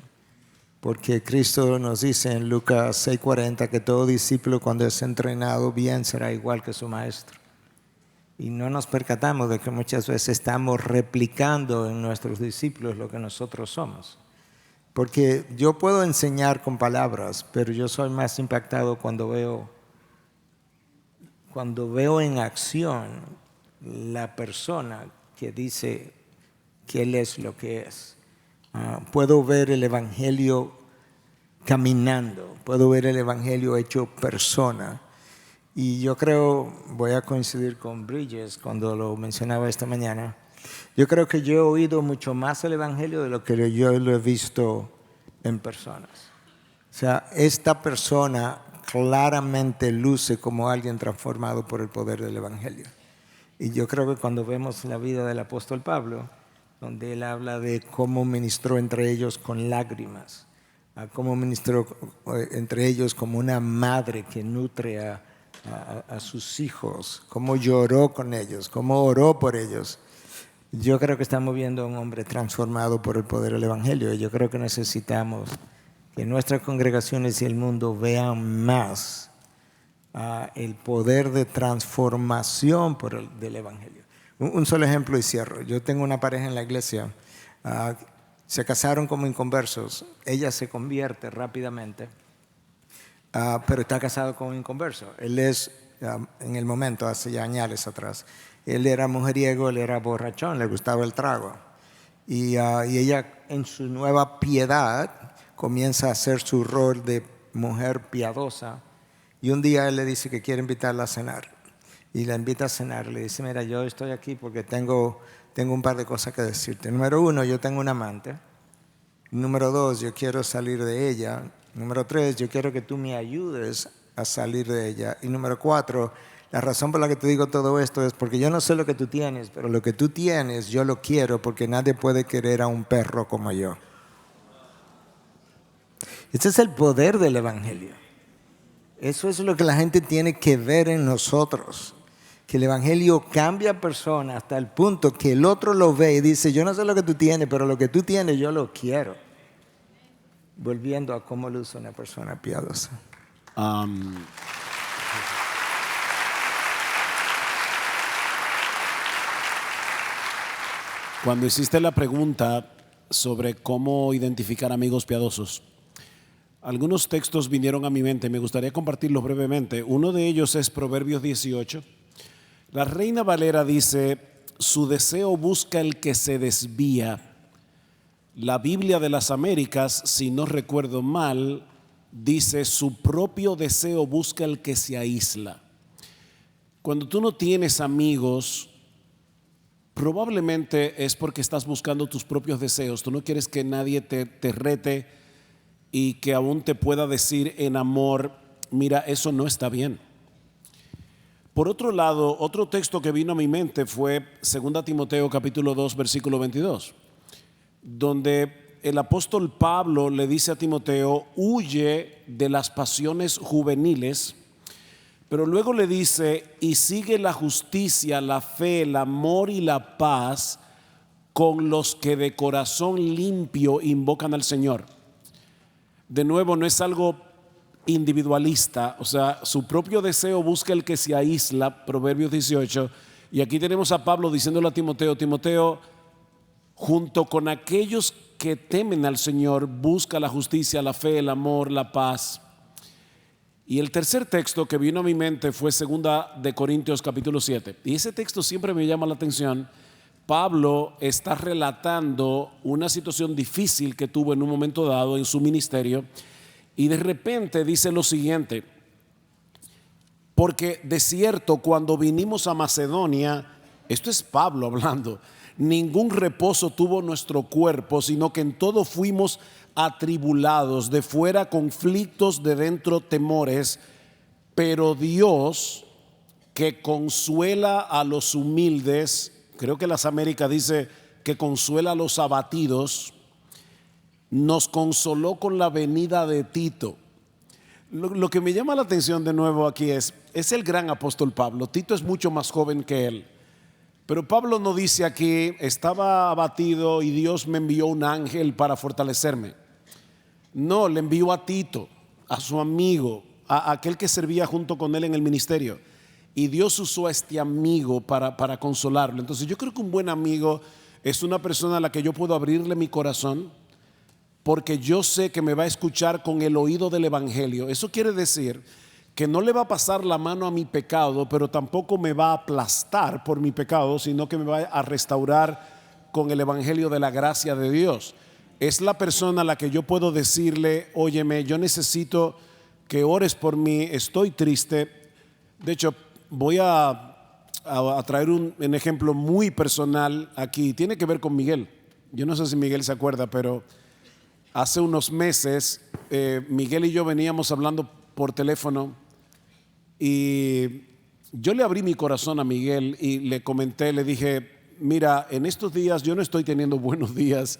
Porque Cristo nos dice en Lucas 6:40 que todo discípulo cuando es entrenado bien será igual que su maestro. Y no nos percatamos de que muchas veces estamos replicando en nuestros discípulos lo que nosotros somos. Porque yo puedo enseñar con palabras, pero yo soy más impactado cuando veo en acción la persona que dice que Él es lo que es. Puedo ver el Evangelio caminando, puedo ver el Evangelio hecho persona. Y yo creo, voy a coincidir con Bridges cuando lo mencionaba esta mañana, yo creo que yo he oído mucho más el Evangelio de lo que yo lo he visto en personas. O sea, esta persona claramente luce como alguien transformado por el poder del Evangelio. Y yo creo que cuando vemos la vida del apóstol Pablo, donde él habla de cómo ministró entre ellos con lágrimas, cómo ministró entre ellos como una madre que nutre a sus hijos, cómo lloró con ellos, cómo oró por ellos. Yo creo que estamos viendo a un hombre transformado por el poder del Evangelio. Y yo creo que necesitamos que nuestras congregaciones y el mundo vean más el poder de transformación del Evangelio. Un solo ejemplo y cierro. Yo tengo una pareja en la iglesia, se casaron como inconversos. Ella se convierte rápidamente, pero está casado con un inconverso. Él es, en el momento, hace ya años atrás, él era mujeriego, él era borrachón, le gustaba el trago. Y ella, en su nueva piedad, comienza a hacer su rol de mujer piadosa. Y un día él le dice que quiere invitarla a cenar. Y la invita a cenar. Le dice, mira, yo estoy aquí porque tengo un par de cosas que decirte. Número 1, yo tengo un amante. Número 2, yo quiero salir de ella. Número 3, yo quiero que tú me ayudes a salir de ella. Y número 4, la razón por la que te digo todo esto es porque yo no sé lo que tú tienes, pero lo que tú tienes yo lo quiero porque nadie puede querer a un perro como yo. Este es el poder del Evangelio. Eso es lo que la gente tiene que ver en nosotros. Que el Evangelio cambia a personas hasta el punto que el otro lo ve y dice, yo no sé lo que tú tienes, pero lo que tú tienes yo lo quiero. Volviendo a cómo luce una persona piadosa. Cuando hiciste la pregunta sobre cómo identificar amigos piadosos, algunos textos vinieron a mi mente, me gustaría compartirlos brevemente. Uno de ellos es Proverbios 18. La Reina Valera dice, su deseo busca el que se desvía. La Biblia de las Américas, si no recuerdo mal, dice, su propio deseo busca el que se aísla. Cuando tú no tienes amigos, probablemente es porque estás buscando tus propios deseos. Tú no quieres que nadie te rete y que aún te pueda decir en amor, mira, eso no está bien. Por otro lado, otro texto que vino a mi mente fue 2 Timoteo capítulo 2, versículo 22, donde el apóstol Pablo le dice a Timoteo, huye de las pasiones juveniles, pero luego le dice, y sigue la justicia, la fe, el amor y la paz con los que de corazón limpio invocan al Señor. De nuevo, no es algo individualista, o sea, su propio deseo busca el que se aísla, Proverbios 18, y aquí tenemos a Pablo diciéndole a Timoteo, Timoteo, junto con aquellos que temen al Señor, busca la justicia, la fe, el amor, la paz. Y el tercer texto que vino a mi mente fue 2 de Corintios capítulo 7, y ese texto siempre me llama la atención. Pablo está relatando una situación difícil que tuvo en un momento dado en su ministerio, y de repente dice lo siguiente: porque de cierto cuando vinimos a Macedonia, esto es Pablo hablando, ningún reposo tuvo nuestro cuerpo, sino que en todo fuimos atribulados, de fuera conflictos, de dentro temores, pero Dios, que consuela a los humildes, creo que las Américas dice que consuela a los abatidos, nos consoló con la venida de Tito. Lo que me llama la atención de nuevo aquí es el gran apóstol Pablo. Tito es mucho más joven que él, pero Pablo no dice aquí, estaba abatido y Dios me envió un ángel para fortalecerme. No, le envió a Tito, a su amigo, a aquel que servía junto con él en el ministerio. Y Dios usó a este amigo para consolarlo. Entonces yo creo que un buen amigo es una persona a la que yo puedo abrirle mi corazón, porque yo sé que me va a escuchar con el oído del evangelio. Eso quiere decir que no le va a pasar la mano a mi pecado, pero tampoco me va a aplastar por mi pecado, sino que me va a restaurar con el evangelio de la gracia de Dios. Es la persona a la que yo puedo decirle, óyeme, yo necesito que ores por mí, estoy triste. De hecho, voy a traer un ejemplo muy personal aquí. Tiene que ver con Miguel. Yo no sé si Miguel se acuerda, pero hace unos meses Miguel y yo veníamos hablando por teléfono y yo le abrí mi corazón a Miguel y le comenté, le dije, mira, en estos días yo no estoy teniendo buenos días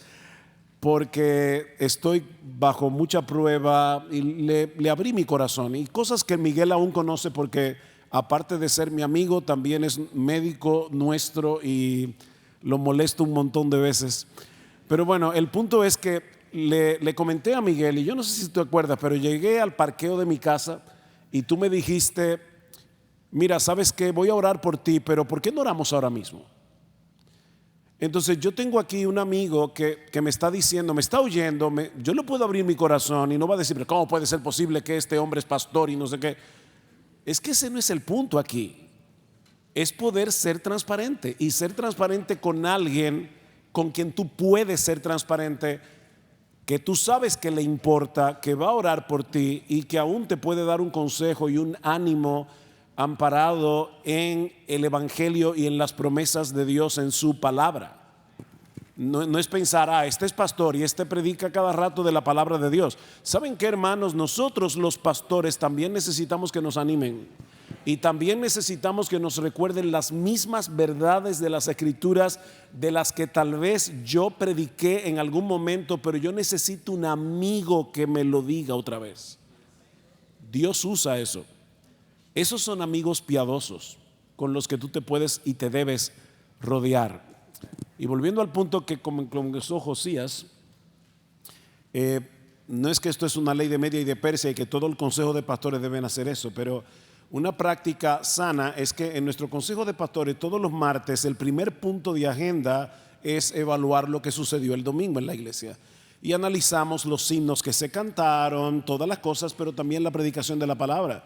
porque estoy bajo mucha prueba, y le abrí mi corazón y cosas que Miguel aún conoce porque aparte de ser mi amigo también es médico nuestro y lo molesto un montón de veces. Pero bueno, el punto es que le comenté a Miguel, y yo no sé si te acuerdas, pero llegué al parqueo de mi casa y tú me dijiste, mira, ¿sabes qué? Voy a orar por ti, pero ¿por qué no oramos ahora mismo? Entonces yo tengo aquí un amigo que me está diciendo, me está oyendo, yo le puedo abrir mi corazón y no va a decir, ¿cómo puede ser posible que este hombre es pastor y no sé qué? Es que ese no es el punto aquí. Es poder ser transparente y ser transparente con alguien con quien tú puedes ser transparente, que tú sabes que le importa, que va a orar por ti y que aún te puede dar un consejo y un ánimo amparado en el evangelio y en las promesas de Dios en su palabra. No es pensar, este es pastor y este predica cada rato de la palabra de Dios. ¿Saben qué, hermanos? Nosotros los pastores también necesitamos que nos animen y también necesitamos que nos recuerden las mismas verdades de las Escrituras de las que tal vez yo prediqué en algún momento, pero yo necesito un amigo que me lo diga otra vez. Dios usa eso. Esos son amigos piadosos con los que tú te puedes y te debes rodear. Y volviendo al punto que comenzó Josías, no es que esto es una ley de Media y de Persia y que todo el consejo de pastores deben hacer eso, pero una práctica sana es que en nuestro consejo de pastores todos los martes el primer punto de agenda es evaluar lo que sucedió el domingo en la iglesia. Y analizamos los himnos que se cantaron, todas las cosas, pero también la predicación de la palabra.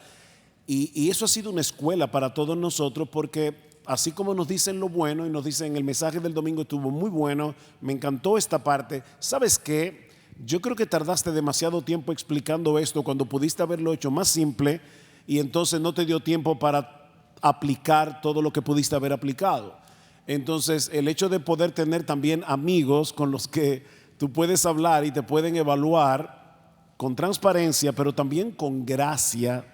Y eso ha sido una escuela para todos nosotros, porque así como nos dicen lo bueno y nos dicen el mensaje del domingo estuvo muy bueno, me encantó esta parte, ¿sabes qué? Yo creo que tardaste demasiado tiempo explicando esto cuando pudiste haberlo hecho más simple y entonces no te dio tiempo para aplicar todo lo que pudiste haber aplicado. Entonces el hecho de poder tener también amigos con los que tú puedes hablar y te pueden evaluar con transparencia, pero también con gracia,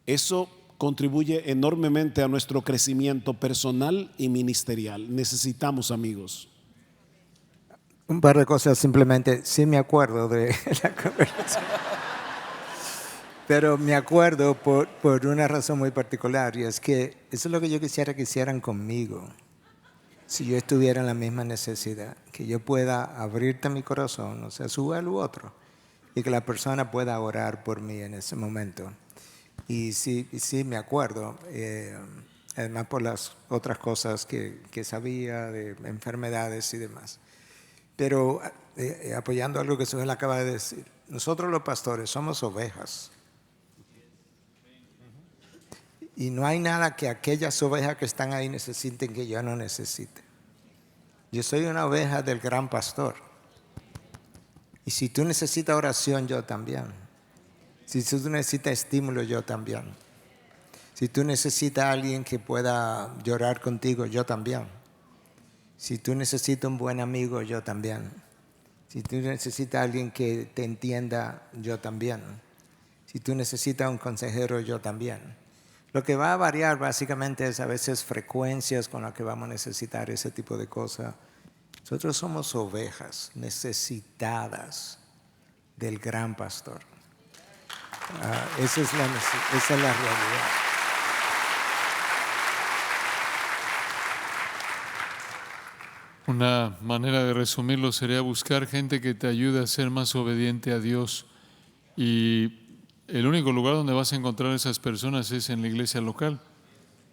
eso contribuye enormemente a nuestro crecimiento personal y ministerial. Necesitamos amigos. Un par de cosas simplemente, sí me acuerdo de la conversación. Pero me acuerdo por una razón muy particular, y es que eso es lo que yo quisiera que hicieran conmigo. Si yo estuviera en la misma necesidad, que yo pueda abrirte mi corazón, o sea, su u otro, y que la persona pueda orar por mí en ese momento. Y sí me acuerdo, además por las otras cosas que sabía de enfermedades y demás. Pero apoyando algo que Suhel acaba de decir, nosotros los pastores somos ovejas. Y no hay nada que aquellas ovejas que están ahí necesiten que yo no necesite. Yo soy una oveja del gran pastor. Y si tú necesitas oración, yo también. Si tú necesitas estímulo, yo también. Si tú necesitas a alguien que pueda llorar contigo, yo también. Si tú necesitas un buen amigo, yo también. Si tú necesitas a alguien que te entienda, yo también. Si tú necesitas un consejero, yo también. Lo que va a variar básicamente es a veces frecuencias con las que vamos a necesitar ese tipo de cosas. Nosotros somos ovejas necesitadas del gran pastor. Esa es la realidad. Una manera de resumirlo sería buscar gente que te ayude a ser más obediente a Dios. Y el único lugar donde vas a encontrar a esas personas es en la iglesia local.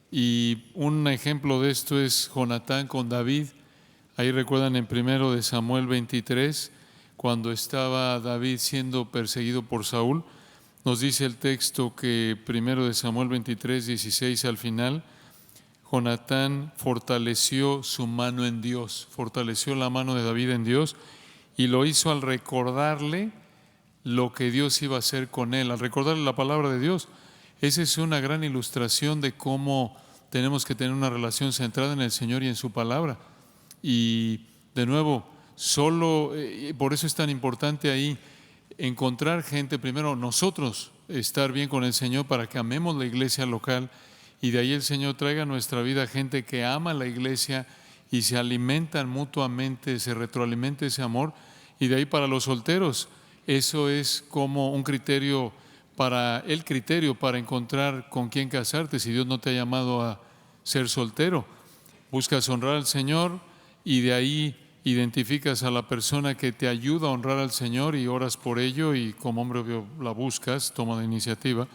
Y un ejemplo de esto es Jonatán con David. Ahí recuerdan en 1 Samuel 23, cuando estaba David siendo perseguido por Saúl. Nos dice el texto que 1 Samuel 23, 16 al final, Jonatán fortaleció su mano en Dios, fortaleció la mano de David en Dios y lo hizo al recordarle lo que Dios iba a hacer con él, al recordarle la palabra de Dios. Esa es una gran ilustración de cómo tenemos que tener una relación centrada en el Señor y en su palabra. Y de nuevo, por eso es tan importante ahí encontrar gente, primero nosotros estar bien con el Señor para que amemos la iglesia local y de ahí el Señor traiga a nuestra vida gente que ama la iglesia y se alimentan mutuamente, se retroalimenta ese amor. Y de ahí para los solteros, eso es como un criterio para encontrar con quién casarte. Si Dios no te ha llamado a ser soltero, buscas honrar al Señor y de ahí identificas a la persona que te ayuda a honrar al Señor y oras por ello y como hombre obvio la buscas, toma la iniciativa,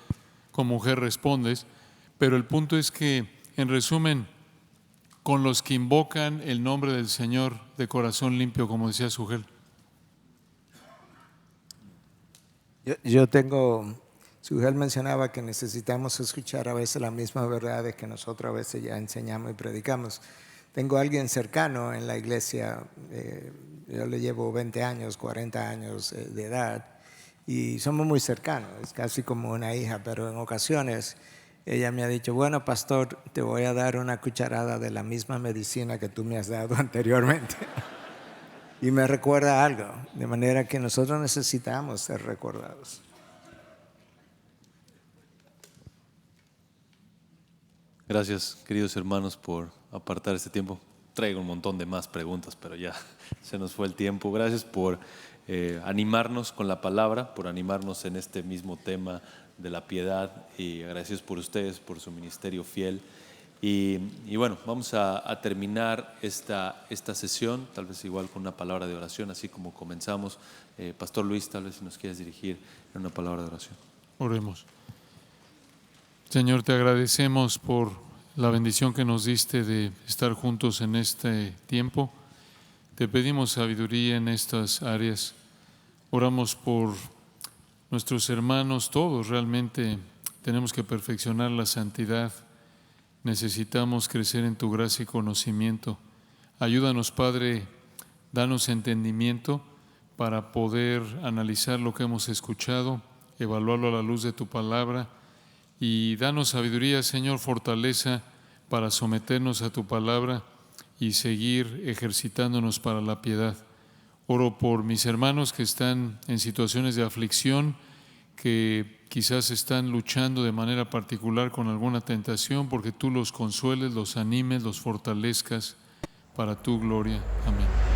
como mujer respondes, pero el punto es que, en resumen, con los que invocan el nombre del Señor de corazón limpio, como decía Suhel. Suhel mencionaba que necesitamos escuchar a veces las mismas verdades que nosotros a veces ya enseñamos y predicamos. Tengo a alguien cercano en la iglesia, yo le llevo 20 años, 40 años de edad y somos muy cercanos, es casi como una hija, pero en ocasiones ella me ha dicho, bueno, pastor, te voy a dar una cucharada de la misma medicina que tú me has dado anteriormente. Y me recuerda algo, de manera que nosotros necesitamos ser recordados. Gracias, queridos hermanos, por apartar este tiempo. Traigo un montón de más preguntas, pero ya se nos fue el tiempo. Gracias por animarnos con la palabra, por animarnos en este mismo tema de la piedad y agradecidos por ustedes, por su ministerio fiel. Y bueno, vamos a terminar esta sesión, tal vez igual con una palabra de oración, así como comenzamos. Pastor Luis, tal vez si nos quieres dirigir en una palabra de oración. Oremos. Señor, te agradecemos por la bendición que nos diste de estar juntos en este tiempo. Te pedimos sabiduría en estas áreas. Oramos por nuestros hermanos, todos realmente tenemos que perfeccionar la santidad. Necesitamos crecer en tu gracia y conocimiento. Ayúdanos, Padre, danos entendimiento para poder analizar lo que hemos escuchado, evaluarlo a la luz de tu palabra. Y danos sabiduría, Señor, fortaleza para someternos a tu palabra y seguir ejercitándonos para la piedad. Oro por mis hermanos que están en situaciones de aflicción, que quizás están luchando de manera particular con alguna tentación, porque tú los consueles, los animes, los fortalezcas para tu gloria. Amén.